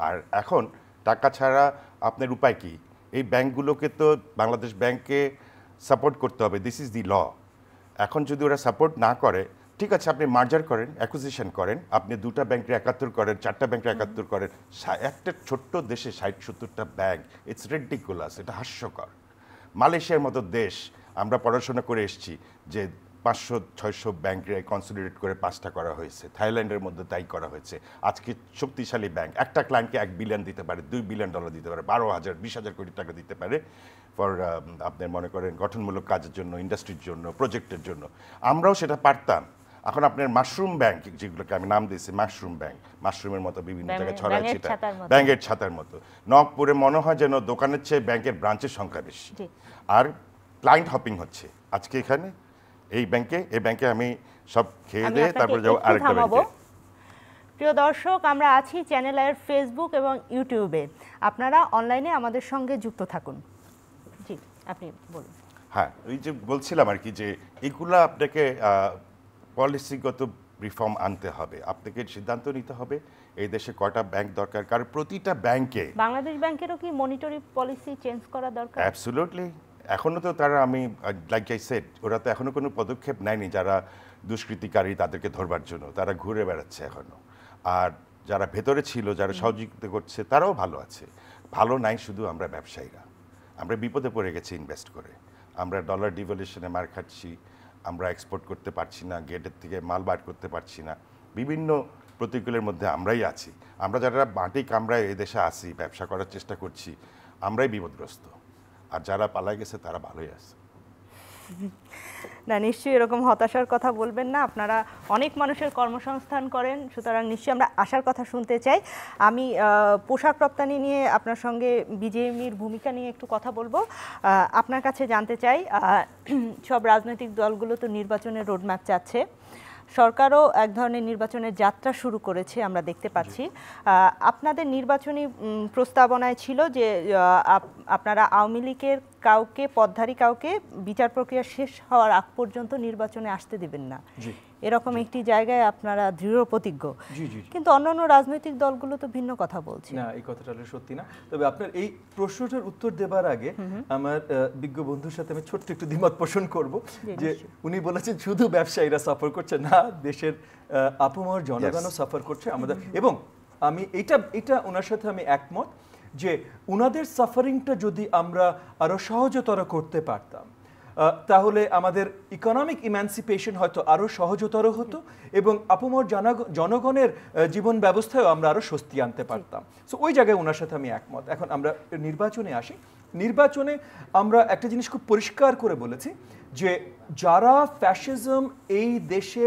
আর এখন টাকা ছাড়া আপনার উপায় কি? এই ব্যাংকগুলোকে তো বাংলাদেশ ব্যাংককে সাপোর্ট করতে হবে, দিস ইজ দি ল। এখন যদি ওরা সাপোর্ট না করে, ঠিক আছে আপনি মার্জার করেন, অ্যাকুইজিশন করেন, আপনি 2টা ব্যাংকের 71 করেন, 4টা ব্যাংকের 71 করেন। একটা ছোট্ট দেশে 60-70টা ব্যাংক, ইটস রিডিকুলাস, এটা হাস্যকর। মালয়েশিয়ার মতো দেশ, আমরা পড়াশোনা করে এসেছি যে 500-600 ব্যাংকে কনসলিডেট করে 5টা করা হয়েছে। থাইল্যান্ডের মধ্যে তাই করা হয়েছে। আজকে শক্তিশালী ব্যাংক একটা ক্লায়েন্টকে $1 বিলিয়ন দিতে পারে, $2 বিলিয়ন দিতে পারে, 12,000-20,000 কোটি টাকা দিতে পারে ফর আপনার মনে করেন গঠনমূলক কাজের জন্য, ইন্ডাস্ট্রির জন্য, প্রজেক্টের জন্য। আমরাও সেটা পারতাম। এখন আপনার মাশরুম ব্যাংক, যেগুলোকে আমি নাম দিয়েছি মাশরুম ব্যাংক, মাশরুমের মতো বিভিন্ন জায়গায় ছড়ায় ছিটা, ব্যাংকের ছাতার মতো। নকপুরে মনে হয় যেন দোকানের চেয়ে ব্যাংকের ব্রাঞ্চের সংখ্যা বেশি, আর ক্লায়েন্ট হপিং হচ্ছে। আজকে এখানে এই ব্যাংকে আমি সব খেয়ে দিয়ে তারপরে যাবো আরেকটা ব্যাংকে। প্রিয় দর্শক, আমরা আছি চ্যানেল আইয়ের ফেসবুক এবং ইউটিউবে। আপনারা অনলাইনে আমাদের সঙ্গে যুক্ত থাকুন। জি, আপনি বলুন। হ্যাঁ, ওই যে বলছিলাম আর কি, যে এগুলা আপনাকে পলিসিগত রিফর্ম আনতে হবে, আপনাকে সিদ্ধান্ত নিতে হবে এই দেশে কয়টা ব্যাংক দরকার, কারণ প্রতিটা ব্যাংকে। বাংলাদেশ ব্যাংকেরও কি মনিটরি পলিসি চেঞ্জ করা দরকার? অ্যাবসলিউটলি। এখনো তো তারা, আমি লাইক আই সেড, ওরা তো এখনো কোনো পদক্ষেপ নেয়নি যারা দুষ্কৃতিকারী তাদেরকে ধরবার জন্য, তারা ঘুরে বেড়াচ্ছে এখনো। আর যারা ভেতরে ছিল, যারা সহযোগিতা করছে, তারাও ভালো আছে। ভালো নাই শুধু আমরা ব্যবসায়ীরা। আমরা বিপদে পড়ে গেছি ইনভেস্ট করে। আমরা ডলার ডিভ্যালুয়েশনে মার খাচ্ছি, আমরা এক্সপোর্ট করতে পারছি না, গেটের থেকে মাল বার করতে পারছি না, বিভিন্ন প্রতিকূলের মধ্যে আমরাই আছি। আমরা যারা মাটি কামড়ায় এই দেশে আসি, ব্যবসা করার চেষ্টা করছি, আমরাই বিপদগ্রস্ত। আর যারা পালাই গেছে তারা ভালোই আছে। না, নিশ্চয়ই এরকম হতাশার কথা বলবেন না। আপনারা অনেক মানুষের কর্মসংস্থান করেন, সুতরাং নিশ্চয়ই আমরা আশার কথা শুনতে চাই। আমি পোশাক রপ্তানি নিয়ে আপনার সঙ্গে বিজেএমইর ভূমিকা নিয়ে একটু কথা বলবো। আপনার কাছে জানতে চাই, সব রাজনৈতিক দলগুলো তো নির্বাচনের রোডম্যাপ চাচ্ছে, সরকারও এক ধরনের নির্বাচনের যাত্রা শুরু করেছে, আমরা দেখতে পাচ্ছি। আপনাদের নির্বাচনী প্রস্তাবনায় ছিল যে আপনারা আওয়ামী লীগের কাউকে, পদধারী কাউকে বিচার প্রক্রিয়া শেষ হওয়ার আগ পর্যন্ত নির্বাচনে আসতে দিবেন না, এরকম একটি জায়গায় আপনারা দৃঢ় প্রতিজ্ঞ। কিন্তু অন্যান্য রাজনৈতিক দলগুলো তো ভিন্ন কথা বলছে। না, এই কথাটা সত্যি না। তবে আপনার এই প্রশ্নটার উত্তর দেবার আগে আমার বিজ্ঞ বন্ধুর সাথে আমি ছোট্ট একটু দ্বিমত পোষণ করব যে উনি বলেছেন শুধু ব্যবসায়ীরা সাফার করছে, না, দেশের আপামর জনগণও সাফার করছে আমাদের। এবং আমি এটা ওনার সাথে আমি একমত যে উনাদের সাফারিংটা যদি আমরা আরো সহজতর করতে পারতাম, তাহলে আমাদের ইকোনমিক ইম্যান্সিপেশন হয়তো আরো সহজতর হতো এবং আপামর জনগণের জীবন ব্যবস্থায় আমরা আরো স্বস্তি আনতে পারতাম। সো ওই জায়গায় ওনার সাথে আমি একমত। এখন আমরা নির্বাচনে আসি। নির্বাচনে আমরা একটা জিনিস খুব পরিষ্কার করে বলেছি যে যারা ফ্যাসিজম এই দেশে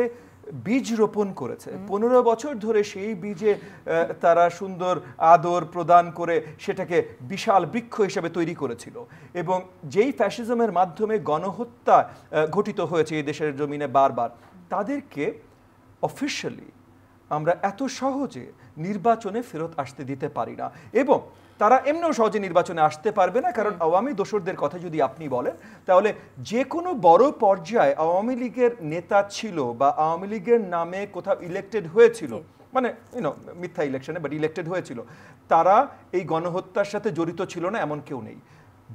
বীজ রোপণ করেছে, 15 বছর ধরে সেই বীজে তারা সুন্দর আদর প্রদান করে সেটাকে বিশাল বৃক্ষ হিসেবে তৈরি করেছিল, এবং যেই ফ্যাসিজমের মাধ্যমে গণহত্যা ঘটিত হয়েছে এই দেশের জমিনে বারবার, তাদেরকে অফিশিয়ালি আমরা এত সহজে নির্বাচনে ফেরত আসতে দিতে পারি না। এবং তারা এমনিও সহজে নির্বাচনে আসতে পারবে না, কারণ আওয়ামী দোসরদের কথা যদি আপনি বলেন, তাহলে যে কোনো বড় পর্যায়ে আওয়ামী লীগের নেতা ছিল বা আওয়ামী লীগের নামে কোথাও ইলেক্টেড হয়েছিল, মানে মিথ্যা ইলেকশনে বাট ইলেক্টেড হয়েছিল, তারা এই গণহত্যার সাথে জড়িত ছিল না এমন কেউ নেই,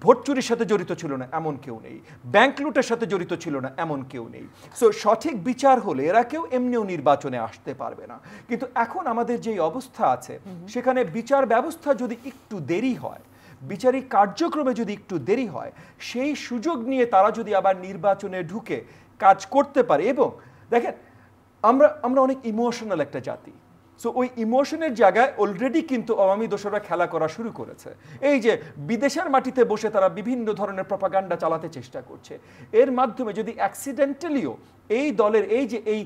ভোট চুরির সাথে জড়িত ছিল না এমন কেউ নেই, ব্যাংক লুটের সাথে জড়িত ছিল না এমন কেউ নেই। সো সঠিক বিচার হলে এরা কেউ এমনিও নির্বাচনে আসতে পারবে না। কিন্তু এখন আমাদের যে অবস্থা আছে, সেখানে বিচার ব্যবস্থা যদি একটু দেরি হয়, বিচারিক কার্যক্রমে যদি একটু দেরি হয়, সেই সুযোগ নিয়ে তারা যদি আবার নির্বাচনে ঢুকে কাজ করতে পারে। এবং দেখেন, আমরা অনেক ইমোশনাল একটা জাতি। সো ওই ইমোশনের জায়গায় অলরেডি কিন্তু আওয়ামী দোসররা খেলা করা শুরু করেছে। এই যে বিদেশের মাটিতে বসে তারা বিভিন্ন ধরনের প্রপাগান্ডা চালাতে চেষ্টা করছে, এর মাধ্যমে যদি অ্যাক্সিডেন্টালিও এই দলের এই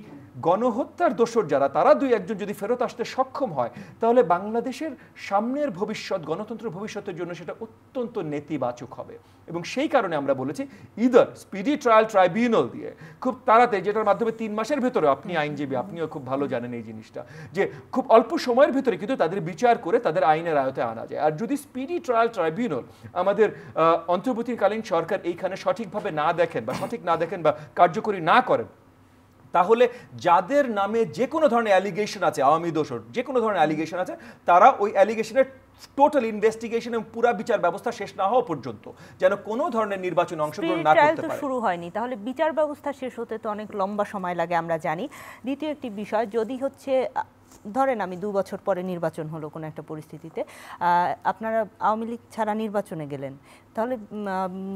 গণহত্যার দোসর যারা, তারা দুই একজন যদি ফেরত আসতে সক্ষম হয়, তাহলে বাংলাদেশের সামনের ভবিষ্যৎ, গণতন্ত্র ভবিষ্যতের জন্য সেটা অত্যন্ত নেতিবাচক হবে। এবং সেই কারণে আমরা বলেছি ইদার স্পিডি ট্রায়াল ট্রাইব্যুনাল দিয়ে খুব তাড়াতাড়ি, যেটার মাধ্যমে 3 মাসের ভেতরে, আপনি আইনজীবী, আপনিও খুব ভালো জানেন এই জিনিসটা, যে খুব অল্প সময়ের ভেতরে কিন্তু তাদের বিচার করে তাদের আইনের আয়তায় আনা যায়। আর যদি স্পিডি ট্রায়াল ট্রাইব্যুনাল আমাদের অন্তর্বর্তীকালীন সরকার এইখানে সঠিকভাবে না দেখেন বা কার্যকরী না করেন, তাহলে যাদের নামে যে কোনো ধরনের অ্যালিগেশন আছে, আওয়ামী দোসর যে কোনো ধরনের অ্যালিগেশন আছে, তারা ওই অ্যালিগেশনের টোটাল ইনভেস্টিগেশন এবং পুরো বিচার ব্যবস্থা শেষ না হওয়া পর্যন্ত যেন কোনো ধরনের নির্বাচনে অংশগ্রহণ না করতে পারে। শুরু হয়নি, তাহলে বিচার ব্যবস্থা শেষ হতে তো অনেক লম্বা সময় লাগে, আমরা জানি। দ্বিতীয় একটি বিষয়, যদি হচ্ছে ধরেন আমি 2 বছর পরে নির্বাচন হলো কোনো একটা পরিস্থিতিতে, আপনারা আওয়ামী লীগ ছাড়া নির্বাচনে গেলেন, তাহলে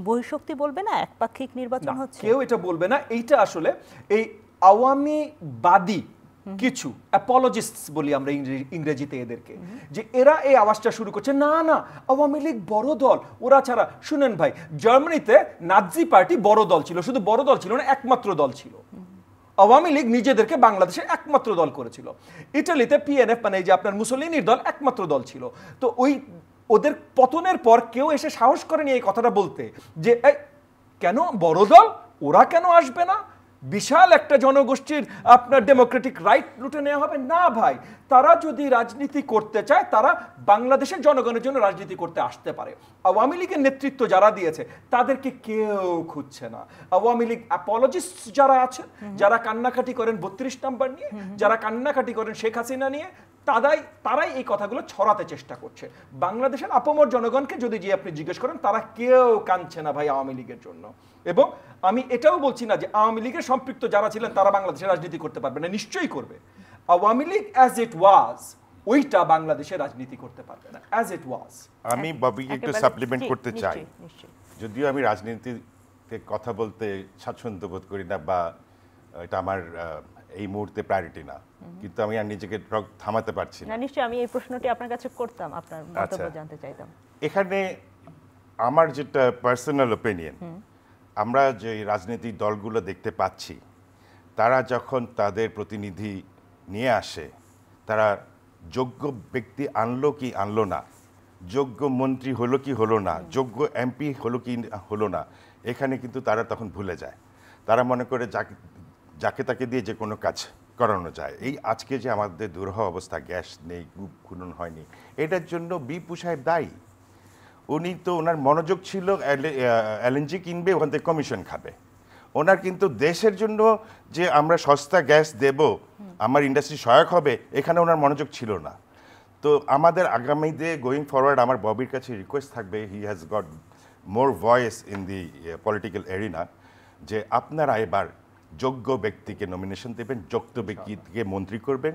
বহিঃশক্তি বলবে না একপাক্ষিক নির্বাচন হচ্ছে? কেউ এটা বলবে না। এইটা আসলে এই আওয়ামীবাদী কিছু অ্যাপোলজিস্টস বলি আমরা ইংরেজিতে এদেরকে, যে এরা এই আওয়াজটা শুরু করছে, না না আওয়ামী লীগ বড় দল, ওরা ছাড়া। শুনেন ভাই, জার্মানিতে নাৎজি পার্টি বড় দল ছিল, শুধু বড় দল ছিল না, একমাত্র দল ছিল। আওয়ামী লীগ নিজেদেরকে বাংলাদেশের একমাত্র দল করেছিল। ইটালিতে পিএনএফ, মানে এই যে আপনার মুসোলিনির দল, একমাত্র দল ছিল। তো ওদের পতনের পর কেউ এসে সাহস করেনি এই কথাটা বলতে যে কেন বড় দল, ওরা কেন আসবে না, বিশাল একটা জনগোষ্ঠীর আপনার ডেমোক্রেটিক রাইট লুটে নেওয়া হবে না। ভাই, তারা যদি রাজনীতি করতে চায়, তারা বাংলাদেশের জনগণের জন্য রাজনীতি করতে আসতে পারে। আওয়ামী লীগের নেতৃত্ব যারা দিয়েছে তাদেরকে কেউ খুঁজছে না। আওয়ামী লীগ অ্যাপোলজিস্ট যারা আছেন, যারা কান্নাকাটি করেন 32 নাম্বার নিয়ে, যারা কান্নাকাটি করেন শেখ হাসিনা নিয়ে, তারাই এই কথাগুলো ছড়াতে চেষ্টা করছে। বাংলাদেশের আপামর জনগণকে যদি আপনি জিজ্ঞেস করেন, তারা কেউ কাঁদছে না ভাই আওয়ামী লীগের জন্য। এবং আমি এটাও বলছি না যে আওয়ামী লীগের সম্পৃক্ত যারা ছিলেন তারা বাংলাদেশে রাজনীতি করতে পারবে না, নিশ্চয়ই করবে। আওয়ামী লীগ অ্যাজ ইট ওয়াজ ওইটা বাংলাদেশে রাজনীতি করতে পারবে না অ্যাজ ইট ওয়াজ। আমি ববিকে একটু একেবারে- সাপ্লিমেন্ট জি, করতে চাই। নিশ্চয়ই, নিশ্চয়ই। যদিও আমি রাজনীতিতে কথা বলতে স্বাচ্ছন্দ্য বোধ করি না বা এটা আমার এই মুহূর্তে প্রায়োরিটি না, কিন্তু আমি আর নিজেকে থামাতে পারছি না। না, নিশ্চয়ই আমি এই প্রশ্নটি আপনার কাছে করতাম, আপনার মন্তব্য আচ্ছা। জানতে চাইতাম। এখানে আমার যেটা পার্সোনাল ওপিনিয়ন, আমরা যে রাজনৈতিক দলগুলো দেখতে পাচ্ছি তারা যখন তাদের প্রতিনিধি নিয়ে আসে, তারা যোগ্য ব্যক্তি আনলো কি আনলো না, যোগ্য মন্ত্রী হলো কি হলো না, যোগ্য এমপি হলো কি হলো না, এখানে কিন্তু তারা তখন ভুলে যায়। তারা মনে করে যাকে তাকে দিয়ে যে কোনো কাজ করানো যায়। এই আজকে যে আমাদের দুরূহ অবস্থা, গ্যাস নেই, কূপ খনন হয়নি, এটার জন্য বিপু সাহেব দায়ী। উনি তো ওনার মনোযোগ ছিল এলএনজি কিনবে, ওখান থেকে কমিশন খাবে। ওনার কিন্তু দেশের জন্য যে আমরা সস্তা গ্যাস দেব, আমার ইন্ডাস্ট্রি সহায়ক হবে, এখানে ওনার মনোযোগ ছিল না। তো আমাদের আগামীতে গোয়িং ফরওয়ার্ড আমার ববির কাছে রিকোয়েস্ট থাকবে, he has got more voice in the political arena, যে আপনারা এবার যোগ্য ব্যক্তিকে নমিনেশন দেবেন, যোগ্য ব্যক্তিকে মন্ত্রী করবেন,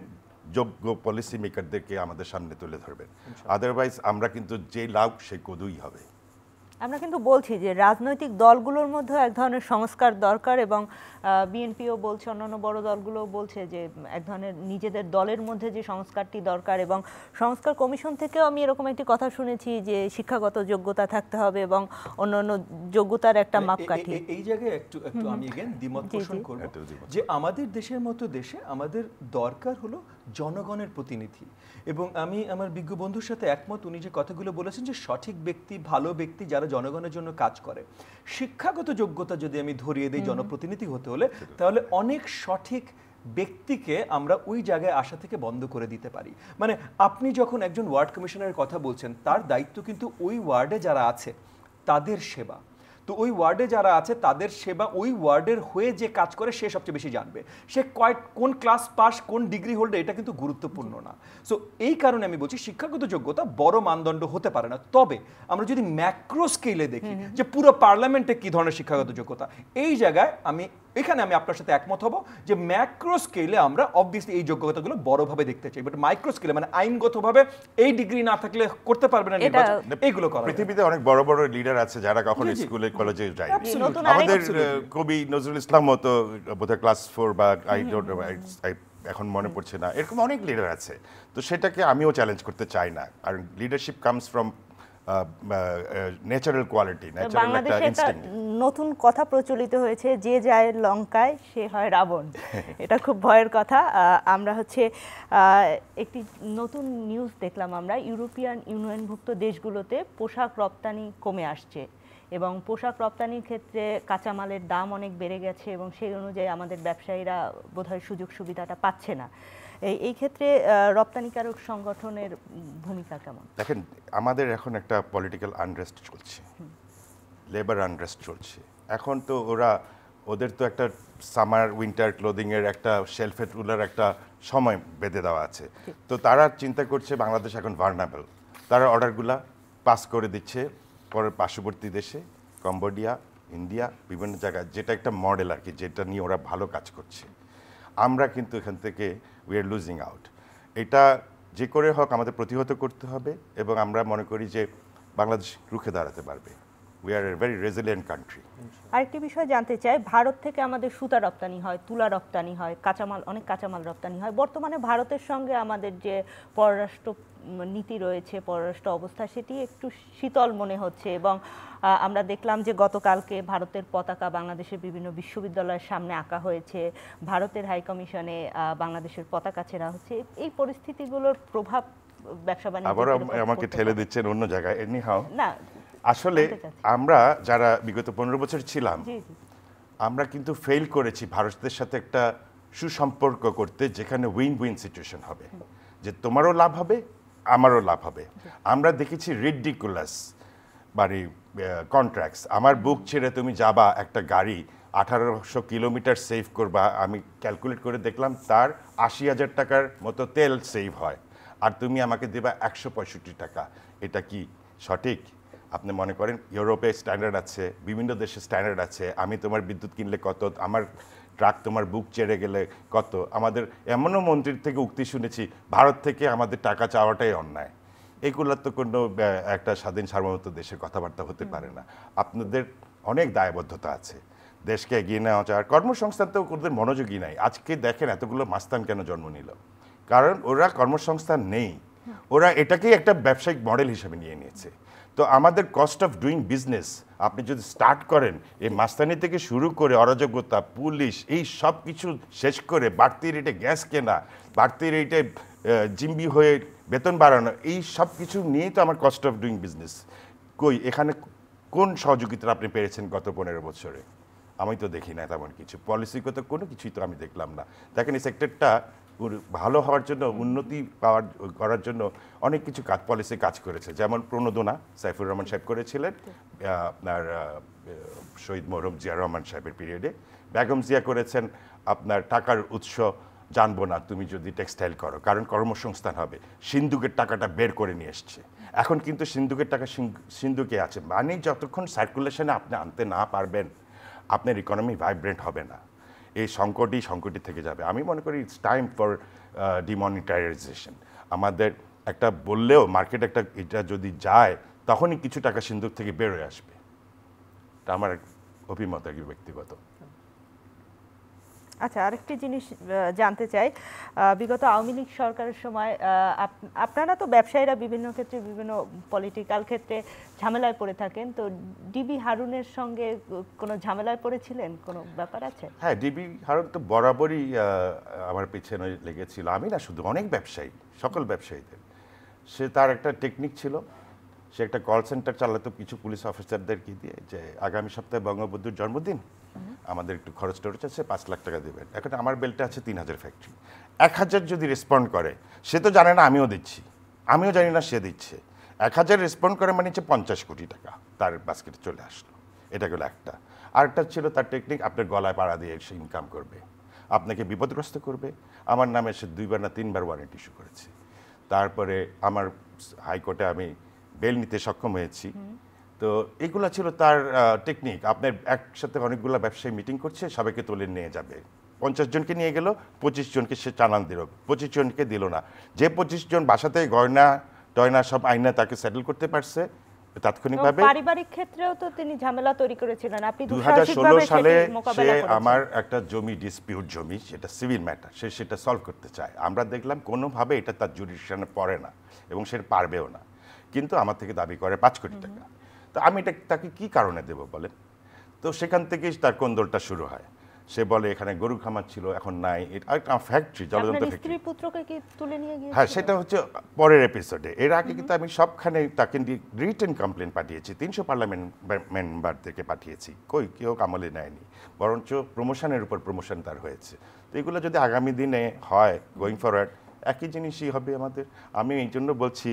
যোগ্য পলিসি মেকারদেরকে আমাদের সামনে তুলে ধরবেন। আদারওয়াইজ আমরা কিন্তু যে লাভ সে কদুই হবে। আমরা কিন্তু বলছি যে রাজনৈতিক দলগুলোর মধ্যে এক ধরনের সংস্কার দরকার, এবং বিএনপিও বলছে, অন্যান্য বড় দলগুলোও বলছে যে এক ধরনের নিজেদের দলের মধ্যে যে সংস্কারটি দরকার। এবং সংস্কার কমিশন থেকেও আমি এরকম একটি কথা শুনেছি যে শিক্ষাগত যোগ্যতা থাকতে হবে এবং অন্যান্য যোগ্যতার একটা মাপকাঠি। এই জায়গায় একটু আমি এগেন দ্বিমত পোষণ করব যে আমাদের দেশের মতো দেশে আমাদের দরকার হলো জনগণের প্রতিনিধি। এবং আমি আমার বিজ্ঞ বন্ধুর সাথে একমত, উনি যে কথাগুলো বলেছেন যে সঠিক ব্যক্তি, ভালো ব্যক্তি যারা জনগণের জন্য কাজ করে। শিক্ষাগত যোগ্যতা যদি আমি ধরিয়ে দিই জনপ্রতিনিধি হতে হলে, তাহলে অনেক সঠিক ব্যক্তিকে আমরা ওই জায়গায় আসা থেকে বন্ধ করে দিতে পারি। মানে আপনি যখন একজন ওয়ার্ড কমিশনারের কথা বলছেন, তার দায়িত্ব কিন্তু ওই ওয়ার্ডে যারা আছে তাদের সেবা। তো ওই ওয়ার্ডে যারা আছে তাদের সেবা, ওই ওয়ার্ডের হয়ে যে কাজ করে সে সবচেয়ে বেশি জানবে। সে কোন ক্লাস পাস, কোন ডিগ্রি হোল্ডার, এটা কিন্তু গুরুত্বপূর্ণ না। সো এই কারণে আমি বলছি শিক্ষাগত যোগ্যতা বড় মানদণ্ড হতে পারে না। তবে আমরা যদি ম্যাক্রো স্কেলে দেখি যে পুরো পার্লামেন্টে কি ধরনের শিক্ষাগত যোগ্যতা, এই জায়গায় এখানে আমি আপনার সাথে একমত হব যে ম্যাক্রো স্কেলে আমরা অবভিয়াসলি এই যোগ্যতাগুলো বড়ভাবে দেখতে চাই, বাট মাইক্রো স্কেলে মানে আইনগতভাবে এই ডিগ্রি না থাকলে করতে পারবে না নির্বাচন, এইগুলো করা। পৃথিবীতে অনেক বড় বড় লিডার আছে যারা কখনো স্কুলে কলেজে যায়। নতুন আমাদের আরেক- কবি নজরুল ইসলাম মতো বোধহয় ক্লাস 4 বা আই ডোন্ট এখন মনে পড়ছে না, এরকম অনেক লিডার আছে। তো সেটাকে আমিও চ্যালেঞ্জ করতে চাই না, কারণ leadership comes from natural quality, natural একটা বাংলাদেশে একটা ইনস্টিংক্ট। নতুন কথা প্রচলিত হয়েছে, যে যায় লঙ্কায় সে হয় রাবণ। এটা খুব ভয়ের কথা। আমরা একটি নতুন নিউজ দেখলাম, আমরা ইউরোপিয়ান ইউনিয়নভুক্ত দেশগুলোতে পোশাক রপ্তানি কমে আসছে এবং পোশাক রপ্তানির ক্ষেত্রে কাঁচামালের দাম অনেক বেড়ে গেছে এবং সেই অনুযায়ী আমাদের ব্যবসায়ীরা বোধহয় সুযোগ সুবিধাটা পাচ্ছে না। এই ক্ষেত্রে রপ্তানিকারক সংগঠনের ভূমিকা কেমন? দেখেন, আমাদের এখন একটা পলিটিক্যাল আনরেস্ট চলছে, লেবার আনরেস্ট চলছে। এখন তো ওদের তো একটা সামার উইন্টার ক্লোদিংয়ের একটা শেলফে তুলার একটা সময় বেঁধে দেওয়া আছে। তো তারা চিন্তা করছে বাংলাদেশ এখন ভার্নাবল, তারা অর্ডারগুলা পাস করে দিচ্ছে পরের পার্শ্ববর্তী দেশে, কম্বোডিয়া, ইন্ডিয়া, বিভিন্ন জায়গায়, যেটা একটা মডেল আর কি, যেটা নিয়ে ওরা ভালো কাজ করছে। আমরা কিন্তু এখান থেকে উই আর লুজিং আউট। এটা যে করে হোক আমাদের প্রতিহত করতে হবে এবং আমরা মনে করি যে বাংলাদেশ রুখে দাঁড়াতে পারবে। We are a very resilient country. আরেকটি বিষয় জানতে চাই, ভারত থেকে আমাদের সুতা রপ্তানি হয়, তুলা রপ্তানি হয়, অনেক কাঁচামাল রপ্তানি হয়। বর্তমানে ভারতের সঙ্গে আমাদের যে পররাষ্ট্র নীতি রয়েছে, পররাষ্ট্র অবস্থা, সেটি একটু শীতল মনে হচ্ছে এবং আমরা দেখলাম যে গতকালকে ভারতের পতাকা বাংলাদেশের বিভিন্ন বিশ্ববিদ্যালয়ের সামনে আঁকা হয়েছে, ভারতের হাইকমিশনে বাংলাদেশের পতাকা ছেঁড়া হচ্ছে। এই পরিস্থিতিগুলোর প্রভাব ব্যবসা বাণিজ্যে আবার আমাকে ঠেলে দিচ্ছেন অন্য জায়গায়। এনিহাউ, না, আসলে আমরা যারা বিগত 15 বছর ছিলাম, জি জি, আমরা কিন্তু ফেল করেছি ভারতের সাথে একটা সুসম্পর্ক করতে, যেখানে উইন উইন সিচুয়েশন হবে, যে তোমারও লাভ হবে আমারও লাভ হবে। আমরা দেখেছি রিডিকুলাস মানে কন্ট্রাক্টস, আমার বুক ছেড়ে তুমি যাবা একটা গাড়ি 1800 কিলোমিটার সেভ করবা, আমি ক্যালকুলেট করে দেখলাম তার 80,000 টাকার মতো তেল সেভ হয়, আর তুমি আমাকে দেবা 165 টাকা। এটা কি সঠিক? আপনি মনে করেন ইউরোপে স্ট্যান্ডার্ড আছে, বিভিন্ন দেশে স্ট্যান্ডার্ড আছে, আমি তোমার বিদ্যুৎ কিনলে কত, আমার ট্রাক তোমার বুক চেড়ে গেলে কত। আমাদের এমনও মন্ত্রীর থেকে উক্তি শুনেছি, ভারত থেকে আমাদের টাকা চাওয়াটাই অন্যায়। এগুলোর তো কোনো একটা স্বাধীন সার্বভৌমত্ব দেশের কথাবার্তা হতে পারে না। আপনাদের অনেক দায়বদ্ধতা আছে, দেশকে এগিয়ে নেওয়া যায়। আর কর্মসংস্থান তো ওদের মনোযোগী নাই। আজকে দেখেন এতগুলো মাস্তান কেন জন্ম নিল, কারণ ওরা কর্মসংস্থান নেই, ওরা এটাকেই একটা ব্যবসায়িক মডেল হিসেবে নিয়ে নিয়েছে। তো আমাদের কস্ট অফ ডুইং বিজনেস আপনি যদি স্টার্ট করেন, এই মাস্তানি থেকে শুরু করে অরাজকতা, পুলিশ, এই সব কিছু শেষ করে বাড়তি রেটে গ্যাস কেনা, বাড়তি রেটে জিম্বি হয়ে বেতন বাড়ানো, এই সব কিছু নিয়েই তো আমার কস্ট অফ ডুইং বিজনেস। কই এখানে কোন সহযোগিতা আপনি পেয়েছেন গত 15 বছরে? আমি তো দেখি না তেমন কিছু। পলিসিগত কোনো কিছুই তো আমি দেখলাম না। দেখেন এই সেক্টরটা ভালো হওয়ার জন্য, উন্নতি করার জন্য অনেক কিছু পলিসি কাজ করেছে। যেমন প্রণোদনা সাইফুর রহমান সাহেব করেছিলেন আপনার শহীদ মরহুম জিয়া রহমান সাহেবের পিরিয়ডে। বেগম জিয়া করেছেন আপনার টাকার উৎস জানবো না তুমি যদি টেক্সটাইল করো, কারণ কর্মসংস্থান হবে। সিন্ধুকের টাকাটা বের করে নিয়ে এসছে। এখন কিন্তু সিন্ধুকের টাকা সিন্ধুকে আছে, মানে যতক্ষণ সার্কুলেশনে আপনি আনতে না পারবেন আপনার ইকোনমি ভাইব্রেন্ট হবে না। এই সংকটই থেকে যাবে। আমি মনে করি ইটস টাইম ফর ডিমনিটাইজেশন। আমাদের একটা বললেও মার্কেট একটা এটা যদি যায় তখনই কিছু টাকা সিন্ধুক থেকে বেরোয় আসবে। এটা আমার অভিমত আর কি ব্যক্তিগত। আচ্ছা, আরেকটি জিনিস জানতে চাই, বিগত আওয়ামী লীগ সরকারের সময় আপনারা তো ব্যবসায়ীরা বিভিন্ন ক্ষেত্রে বিভিন্ন পলিটিক্যাল ক্ষেত্রে ঝামেলায় পড়ে থাকেন, তো ডিবি হারুনের সঙ্গে কোনো ঝামেলায় পড়েছিলেন, কোনো ব্যাপার আছে? হ্যাঁ, ডিবি হারুন তো বরাবরই আমার পিছনে লেগেছিল। আমি না, শুধু অনেক ব্যবসায়ী, সকল ব্যবসায়ীদের। সে তার একটা টেকনিক ছিল, সে একটা কল সেন্টার চালাতো কিছু পুলিশ অফিসারদেরকে দিয়ে, যে আগামী সপ্তাহে বঙ্গবন্ধুর জন্মদিন, আমাদের একটু খরচ টরচ আছে, 5 লাখ টাকা দেবেন। এখন আমার বেলটা আছে 3000 ফ্যাক্টরি, 1000 যদি রেসপন্ড করে, সে তো জানে না আমিও দিচ্ছি, আমিও জানি না সে দিচ্ছে। 1000 রেসপন্ড করে মানে হচ্ছে 50 কোটি টাকা তার বাস্কেটে চলে আসলো। এটা গেলো একটা। আরেকটা ছিল তার টেকনিক, আপনার গলায় পাড়া দিয়ে সে ইনকাম করবে, আপনাকে বিপদগ্রস্ত করবে। আমার নামে সে 2বার না 3বার ওয়ারেন্ট ইস্যু করেছে। তারপরে আমার হাইকোর্টে আমি বেল নিতে সক্ষম হয়েছি। তো এগুলো ছিল তার টেকনিক। আপনার একসাথে অনেকগুলো ব্যবসায়ী মিটিং করছে, সবাইকে তুলে নিয়ে যাবে। 50 জনকে নিয়ে গেল, 25 জনকে সে চালান দিল, 25 জনকে দিল না। যে 25 জন বাসাতে গয়না টয়না সব আইনা তাকে সেটেল করতে পারছে তাৎক্ষণিকভাবে। পারিবারিক ক্ষেত্রেও তো তিনি ঝামেলা তৈরি করেছিলেন, আপনি 2016 সালে সে আমার একটা জমি ডিসপিউট জমি, সেটা সিভিল ম্যাটার, সে সেটা সলভ করতে চায়। আমরা দেখলাম কোনোভাবে এটা তার জুডিশনে পড়ে না এবং সে পারবেও না, কিন্তু আমার থেকে দাবি করে 5 কোটি টাকা। তো আমি এটা তাকে কি কারণে দেব বলেন? তো সেখান থেকেই তার কোন্দলটা শুরু হয়। সে বলে এখানে গরু খামার ছিল, এখন নাই, এটা ফ্যাক্টরি, জলযন্ত্র ফ্যাক্টরি। পুত্রকে কি তুলে নিয়ে গিয়েছিল? হ্যাঁ, সেটা হচ্ছে পরের এপিসোডে। এর আগে কিন্তু আমি সবখানে তাকে রিটেন কমপ্লেন পাঠিয়েছি, 300 পার্লামেন্ট মেম্বারদেরকে পাঠিয়েছি, কেউ আমলে নেয়নি, বরঞ্চ প্রমোশনের উপর প্রমোশন তার হয়েছে। তো এগুলো যদি আগামী দিনে হয়, গোয়িং ফরওয়ার্ড একই জিনিসই হবে আমাদের। আমি এই জন্য বলছি,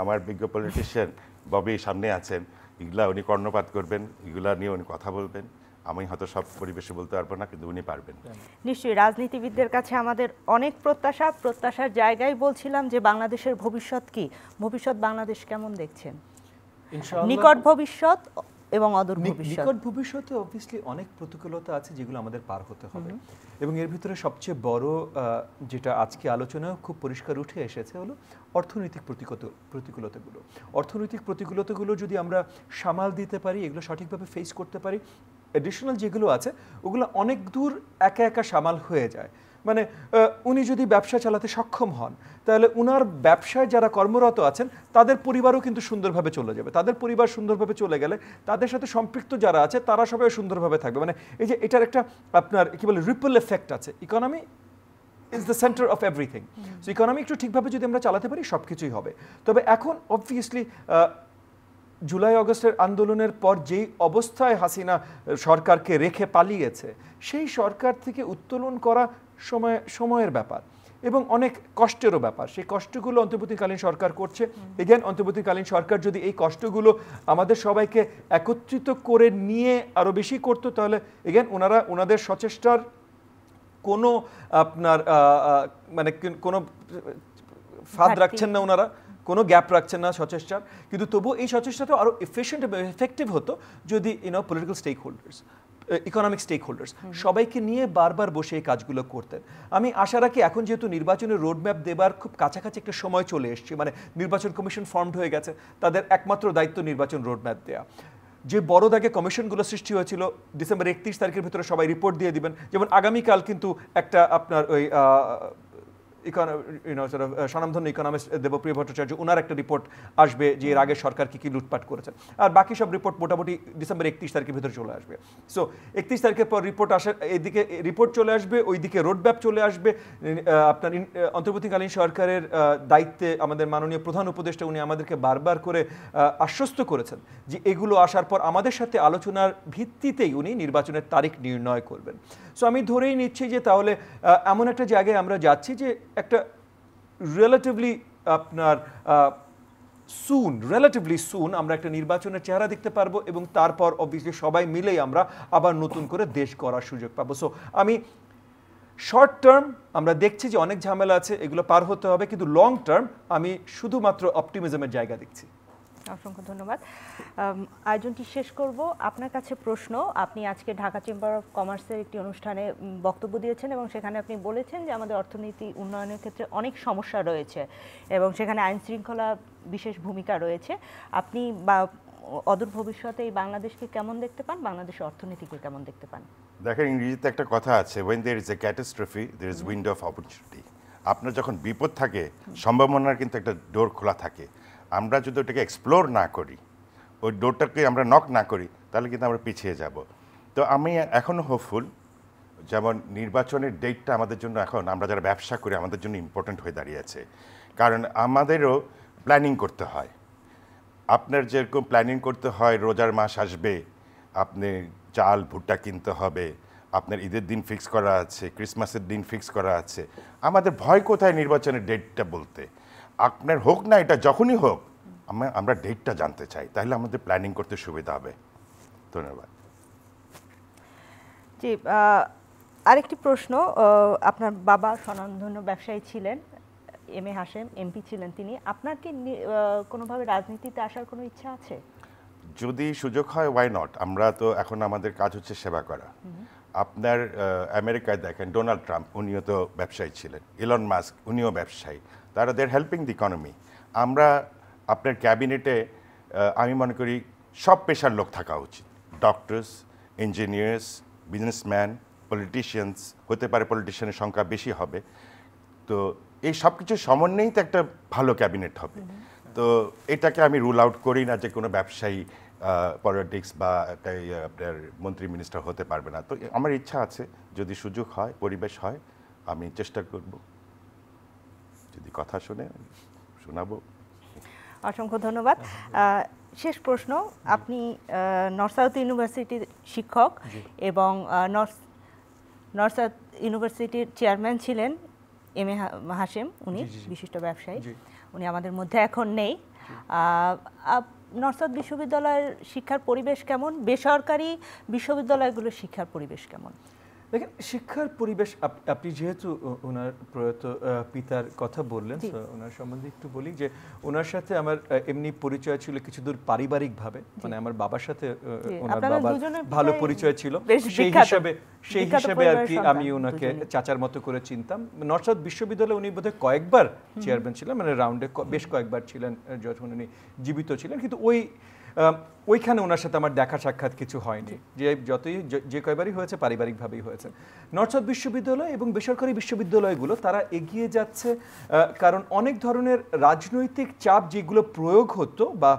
আমার বিজ্ঞ পলিটিশিয়ান ববি সামনে আছেন, এগুলা উনি কর্ণপাত করবেন, এগুলা নিয়ে উনি কথা বলবেন। আমি হয়তো সব পরিবেশে বলতে পারবো না, কিন্তু উনি পারবেন। নিশ্চয়ই রাজনীতিবিদদের কাছে আমাদের অনেক প্রত্যাশার জায়গায় বলছিলাম যে বাংলাদেশের ভবিষ্যৎ কি, ভবিষ্যৎ বাংলাদেশ কেমন দেখছেন? নিকট ভবিষ্যৎ এবং অদূর ভবিষ্যৎ। নিকট ভবিষ্যতে অবভিয়াসলি অনেক প্রতিকূলতা আছে যেগুলো আমাদের পার হতে হবে, এবং এর ভিতরে সবচেয়ে বড় যেটা আজকে আলোচনায় খুব পরিষ্কার উঠে এসেছে হলো অর্থনৈতিক প্রতিকূলতাগুলো। অর্থনৈতিক প্রতিকূলতাগুলো যদি আমরা সামাল দিতে পারি, এগুলো সঠিকভাবে ফেস করতে পারি, অ্যাডিশনাল যেগুলো আছে ওগুলো অনেক দূর একা একা সামাল হয়ে যায়। মানে উনি যদি ব্যবসা চালাতে সক্ষম হন, তাহলে উনার ব্যবসায় যারা কর্মরত আছেন তাদের পরিবারও কিন্তু সুন্দরভাবে চলে যাবে। তাদের পরিবার সুন্দরভাবে চলে গেলে তাদের সাথে সম্পৃক্ত যারা আছে তারা সবাই সুন্দরভাবে থাকবে। মানে এই যে এটার একটা আপনার কি বলে রিপল এফেক্ট আছে। Economy is the centre of everything. So economy একটু ঠিকভাবে যদি আমরা চালাতে পারি সব কিছুই হবে। তবে এখন অবভিয়াসলি জুলাই আগস্টের আন্দোলনের পর যেই অবস্থায় হাসিনা সরকারকে রেখে পালিয়েছে, সেই সরকার থেকে উত্তোলন করা সময়ের ব্যাপার এবং অনেক কষ্টেরও ব্যাপার। সেই কষ্টগুলো অন্তর্বর্তীকালীন সরকার করছে। এগেন, অন্তর্বর্তীকালীন সরকার যদি এই কষ্টগুলো আমাদের সবাইকে একত্রিত করে নিয়ে আরও বেশি করতো, তাহলে এগেন ওনাদের সচেষ্টার কোনো আপনার মানে কোনো ফাঁদ রাখছেন না, ওনারা কোনো গ্যাপ রাখছেন না সচেষ্টার। কিন্তু তবু এই সচেষ্টাটা আরও এফিশিয়েন্ট এবং এফেক্টিভ হতো যদি political stakeholders, economic stakeholders সবাইকে নিয়ে বারবার বসে এই কাজগুলো করতেন। আমি আশা রাখি এখন যেহেতু নির্বাচনের রোডম্যাপ দেবার খুব কাছাকাছি একটা সময় চলে এসছে, মানে নির্বাচন কমিশন ফর্মড হয়ে গেছে, তাদের একমাত্র দায়িত্ব নির্বাচন রোডম্যাপ দেওয়া। যে বড় দাগে কমিশনগুলো সৃষ্টি হয়েছিল ডিসেম্বর 31 তারিখের ভিতরে সবাই রিপোর্ট দিয়ে দিবেন, যেমন আগামীকাল কিন্তু একটা আপনার ওই স্বনামধন্য ইকোনমিস্ট দেবপ্রিয় ভট্টাচার্য ওনার একটা রিপোর্ট আসবে যে এর আগে সরকার কি কি লুটপাট করেছে, আর বাকি সব রিপোর্ট মোটামুটি ডিসেম্বর 31 তারিখের ভিতরে চলে আসবে। সো 31 তারিখের পর রিপোর্ট আসে, এইদিকে রিপোর্ট চলে আসবে, ওইদিকে রোডম্যাপ চলে আসবে। আপনার অন্তর্বর্তীকালীন সরকারের দায়িত্বে আমাদের মাননীয় প্রধান উপদেষ্টা উনি আমাদেরকে বারবার করে আশ্বস্ত করেছেন যে এগুলো আসার পর আমাদের সাথে আলোচনার ভিত্তিতেই উনি নির্বাচনের তারিখ নির্ণয় করবেন। সো আমি ধরেই নিচ্ছি যে তাহলে এমন একটা জায়গায় আমরা যাচ্ছি যে একটা রিলেটিভলি আপনার রিলেটিভলি সুন আমরা একটা নির্বাচনের চেহারা দেখতে পারবো, এবং তারপর অবভিয়াসলি সবাই মিলেই আমরা আবার নতুন করে দেশ গড়ার সুযোগ পাবো। সো আমি শর্ট টার্ম আমরা দেখছি যে অনেক ঝামেলা আছে, এগুলো পার হতে হবে, কিন্তু লং টার্ম আমি শুধুমাত্র অপটিমিজমের জায়গা দেখছি। অসংখ্য ধন্যবাদ। আয়োজনটি শেষ করব। আপনার কাছে প্রশ্ন, আপনি আজকে ঢাকা চেম্বার অফ কমার্সের একটি অনুষ্ঠানে বক্তব্য দিয়েছেন এবং সেখানে আপনি বলেছেন যে আমাদের অর্থনীতি উন্নয়নের ক্ষেত্রে অনেক সমস্যা রয়েছে এবং সেখানে আইন শৃঙ্খলা বিশেষ ভূমিকা রয়েছে। আপনি বা অদূর ভবিষ্যতে এই বাংলাদেশকে কেমন দেখতে পান, বাংলাদেশের অর্থনীতিকে কেমন দেখতে পান? দেখেন, ইংরেজিতে একটা কথা আছে, when there is a catastrophe there is window of opportunity। আপনার যখন বিপদ থাকে সম্ভাবনার কিন্তু একটা ডোর খোলা থাকে। আমরা যদি ওটাকে এক্সপ্লোর না করি, ওই ডোরটাকে আমরা নক না করি, তাহলে কিন্তু আমরা পিছিয়ে যাব। তো আমি এখনও হোপফুল, যেমন নির্বাচনের ডেটটা আমাদের জন্য এখন আমরা যারা ব্যবসা করি আমাদের জন্য ইম্পর্ট্যান্ট হয়ে দাঁড়িয়েছে, কারণ আমাদেরও প্ল্যানিং করতে হয়। আপনার যেরকম প্ল্যানিং করতে হয় রোজার মাস আসবে, আপনি চাল ভুট্টা কিনতে হবে, আপনার ঈদের দিন ফিক্স করা আছে, ক্রিসমাসের দিন ফিক্স করা আছে। আমাদের ভয় কোথায় নির্বাচনের ডেটটা বলতে? আপনার হোক না এটা যখনই হোক, আমরা ডেটটা জানতে চাই, তাহলে আমাদের প্ল্যানিং করতে সুবিধা হবে। ধন্যবাদ। জি, আরেকটি প্রশ্ন, আপনার বাবা স্বনামধন্য ব্যবসায়ী ছিলেন, এম এ হাশেম এমপি ছিলেন তিনি, আপনার কি কোনোভাবে রাজনীতিতে আসার কোনো ইচ্ছা আছে? যদি সুযোগ হয়, ওয়াই নট। আমরা তো এখন আমাদের কাজ হচ্ছে সেবা করা। আপনার আমেরিকায় দেখেন ডোনাল্ড ট্রাম্প, উনিও তো ব্যবসায়ী ছিলেন, ইলন মাস্ক উনিও ব্যবসায়ী, তারা দেয়ার হেল্পিং দি ইকোনমি। আমরা আপনার ক্যাবিনেটে আমি মনে করি সব পেশার লোক থাকা উচিত, ডক্টরস, ইঞ্জিনিয়ার্স, বিজনেসম্যান, পলিটিশিয়ানস, হতে পারে পলিটিশিয়ানের সংখ্যা বেশি হবে। তো এই সব কিছুর সমন্বয়েই তো একটা ভালো ক্যাবিনেট হবে। তো এটাকে আমি রুল আউট করি না যে কোনো ব্যবসায়ী পলিটিক্স বা একটা আপনার মন্ত্রী মিনিস্টার হতে পারবে না। তো আমার ইচ্ছা আছে, যদি সুযোগ হয়, পরিবেশ হয়, আমি চেষ্টা করব, যদি কথা শোনাবো। অসংখ্য ধন্যবাদ। শেষ প্রশ্ন, আপনি নর্থ সাউথ ইউনিভার্সিটির শিক্ষক এবং নর্থ সাউথ ইউনিভার্সিটির চেয়ারম্যান ছিলেন এম এ হাশেম, উনি বিশিষ্ট ব্যবসায়ী, উনি আমাদের মধ্যে এখন নেই। নর্থ সাউথ বিশ্ববিদ্যালয়ের শিক্ষার পরিবেশ কেমন, বেসরকারি বিশ্ববিদ্যালয়গুলোর শিক্ষার পরিবেশ কেমন? দেখেন, শিক্ষার পরিবেশ, আপনি যেহেতু ওনার প্রয়াত পিতার কথা বললেন, ওনার সম্বন্ধে একটু বলি যে ওনার সাথে আমার এমনি পরিচয় ছিল কিছু দূর পারিবারিকভাবে, মানে আমার বাবার সাথে ওনার বাবার ভালো পরিচয় ছিল, সেই হিসাবে আর কি আমি ওনাকে চাচার মতো করে চিনতাম। নর্থ সাউথ বিশ্ববিদ্যালয়ে উনি বোধহয় কয়েকবার চেয়ারম্যান ছিলেন, মানে রাউন্ডে বেশ কয়েকবার ছিলেন যখন উনি জীবিত ছিলেন, কিন্তু ওইখানে ওনার সাথে আমার দেখা সাক্ষাৎ কিছু হয়নি। যে কয়বারই হয়েছে পারিবারিকভাবেই হয়েছে। নর্থ সাউথ বিশ্ববিদ্যালয় এবং বেসরকারি বিশ্ববিদ্যালয়গুলো তারা এগিয়ে যাচ্ছে, কারণ অনেক ধরনের রাজনৈতিক চাপ যেগুলো প্রয়োগ হতো বা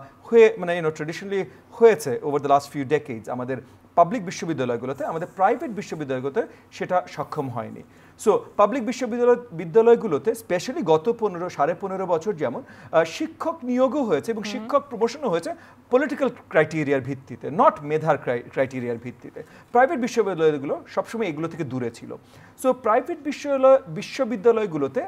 মানে ট্রেডিশনালি হয়েছে over the last few decades আমাদের পাবলিক বিশ্ববিদ্যালয়গুলোতে, আমাদের প্রাইভেট বিশ্ববিদ্যালয়গুলোতে সেটা সক্ষম হয়নি। সো পাবলিক বিদ্যালয়গুলোতে স্পেশালি গত 15.5 বছর যেমন শিক্ষক নিয়োগও হয়েছে এবং শিক্ষক প্রমোশনও হয়েছে পলিটিক্যাল ক্রাইটেরিয়ার ভিত্তিতে, নট মেধার ক্রাইটেরিয়ার ভিত্তিতে। প্রাইভেট বিশ্ববিদ্যালয়গুলো সবসময় এগুলো থেকে দূরে ছিল। সো প্রাইভেট বিশ্ববিদ্যালয়গুলোতে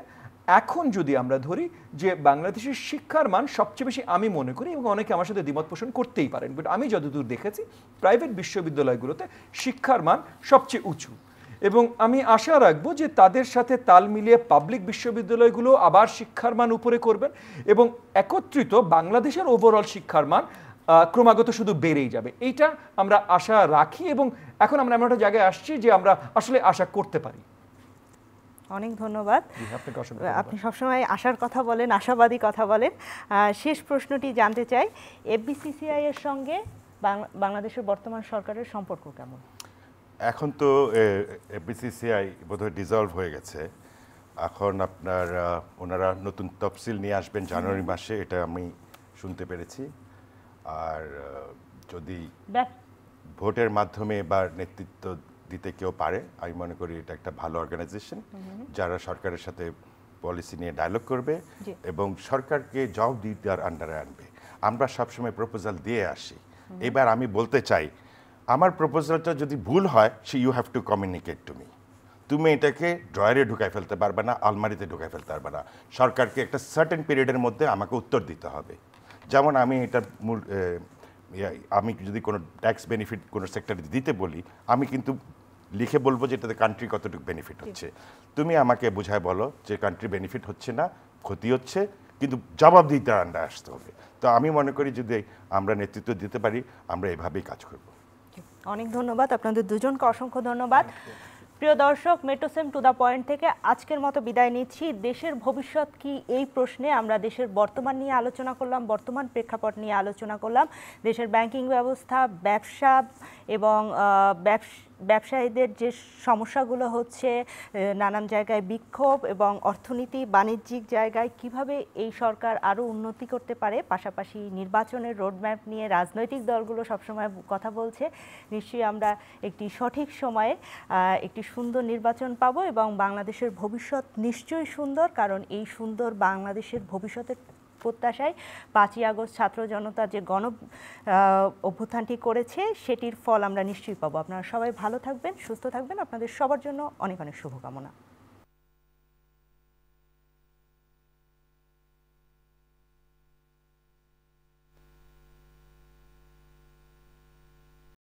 এখন যদি আমরা ধরি যে বাংলাদেশের শিক্ষার মান সবচেয়ে বেশি, আমি মনে করি, এবং অনেকে আমার সাথে দ্বিমত পোষণ করতেই পারেন, বাট আমি যতদূর দেখেছি প্রাইভেট বিশ্ববিদ্যালয়গুলোতে শিক্ষার মান সবচেয়ে উঁচু, এবং আমি আশা রাখবো যে তাদের সাথে তাল মিলিয়ে পাবলিক বিশ্ববিদ্যালয়গুলো আবার শিক্ষার মান উপরে করবেন এবং একত্রিত বাংলাদেশের ওভারঅল শিক্ষার মান ক্রমাগত শুধু বেড়েই যাবে। এইটা আমরা আশা রাখি এবং এখন আমরা এমন একটা জায়গায় আসছি যে আমরা আসলে আশা করতে পারি। অনেক ধন্যবাদ। আপনাকে অসংখ্য ধন্যবাদ। আপনি সবসময় আশার কথা বলেন, আশাবাদী কথা বলেন। শেষ প্রশ্নটি জানতে চাই, এফবিসিসিআই এর সঙ্গে বাংলাদেশের বর্তমান সরকারের সম্পর্ক কেমন? এখন তো এফবিসিসিআই বোধহয় ডিজলভ হয়ে গেছে। এখন আপনার ওনারা নতুন তফসিল নিয়ে আসবেন জানুয়ারি মাসে, এটা আমি শুনতে পেরেছি। আর যদি ভোটের মাধ্যমে বা নেতৃত্ব দিতে কেউ পারে, আমি মনে করি এটা একটা ভালো অর্গানাইজেশন যারা সরকারের সাথে পলিসি নিয়ে ডায়লগ করবে এবং সরকারকে জবাবদিহিতার আন্ডারে আনবে। আমরা সবসময় প্রপোজাল দিয়ে আসি। এবার আমি বলতে চাই, আমার প্রপোজালটা যদি ভুল হয়, you have to communicate to me. তুমি এটাকে ড্রয়ারে ঢুকাই ফেলতে পারবে না, আলমারিতে ঢুকাই ফেলতে পারবে না। সরকারকে একটা সার্টেন পিরিয়ডের মধ্যে আমাকে উত্তর দিতে হবে। যেমন আমি এটা আমি যদি কোনো ট্যাক্স বেনিফিট কোনো সেক্টরে দিতে বলি, আমি কিন্তু লিখে বলবো যে এটাতে কান্ট্রি কতটুকু বেনিফিট হচ্ছে। তুমি আমাকে বোঝায় বলো যে কান্ট্রি বেনিফিট হচ্ছে না, ক্ষতি হচ্ছে, কিন্তু জবাবদিহিতার আন্ডারে আসতে হবে। তো আমি মনে করি যদি আমরা নেতৃত্ব দিতে পারি, আমরা এভাবেই কাজ করব। অনেক ধন্যবাদ, আপনাদের দুজনকে অসংখ্য ধন্যবাদ। প্রিয় দর্শক, মেট্রোসেম টু দ্য পয়েন্ট থেকে আজকের মতো বিদায় নিচ্ছি। দেশের ভবিষ্যৎ কি এই প্রশ্নে আমরা দেশের বর্তমান নিয়ে আলোচনা করলাম, বর্তমান প্রেক্ষাপট নিয়ে আলোচনা করলাম। দেশের ব্যাংকিং ব্যবস্থা, ব্যবসা এবং ব্যবসায়ীদের যে সমস্যাগুলো হচ্ছে, নানান জায়গায় বিক্ষোভ এবং অর্থনীতি বাণিজ্যিক জায়গায় কিভাবে এই সরকার আরও উন্নতি করতে পারে, পাশাপাশি নির্বাচনের রোডম্যাপ নিয়ে রাজনৈতিক দলগুলো সবসময় কথা বলছে। নিশ্চয়ই আমরা একটি সঠিক সময়ে একটি সুন্দর নির্বাচন পাব এবং বাংলাদেশের ভবিষ্যৎ নিশ্চয়ই সুন্দর, কারণ এই সুন্দর বাংলাদেশের ভবিষ্যতের প্রত্যাশায় 5ই আগস্ট ছাত্র জনতা যে গণ অভ্যুত্থানটি করেছে সেটির ফল আমরা নিশ্চয়ই পাবো। আপনারা সবাই ভালো থাকবেন, সুস্থ থাকবেন। আপনাদের সবার জন্য অনেক অনেক শুভকামনা।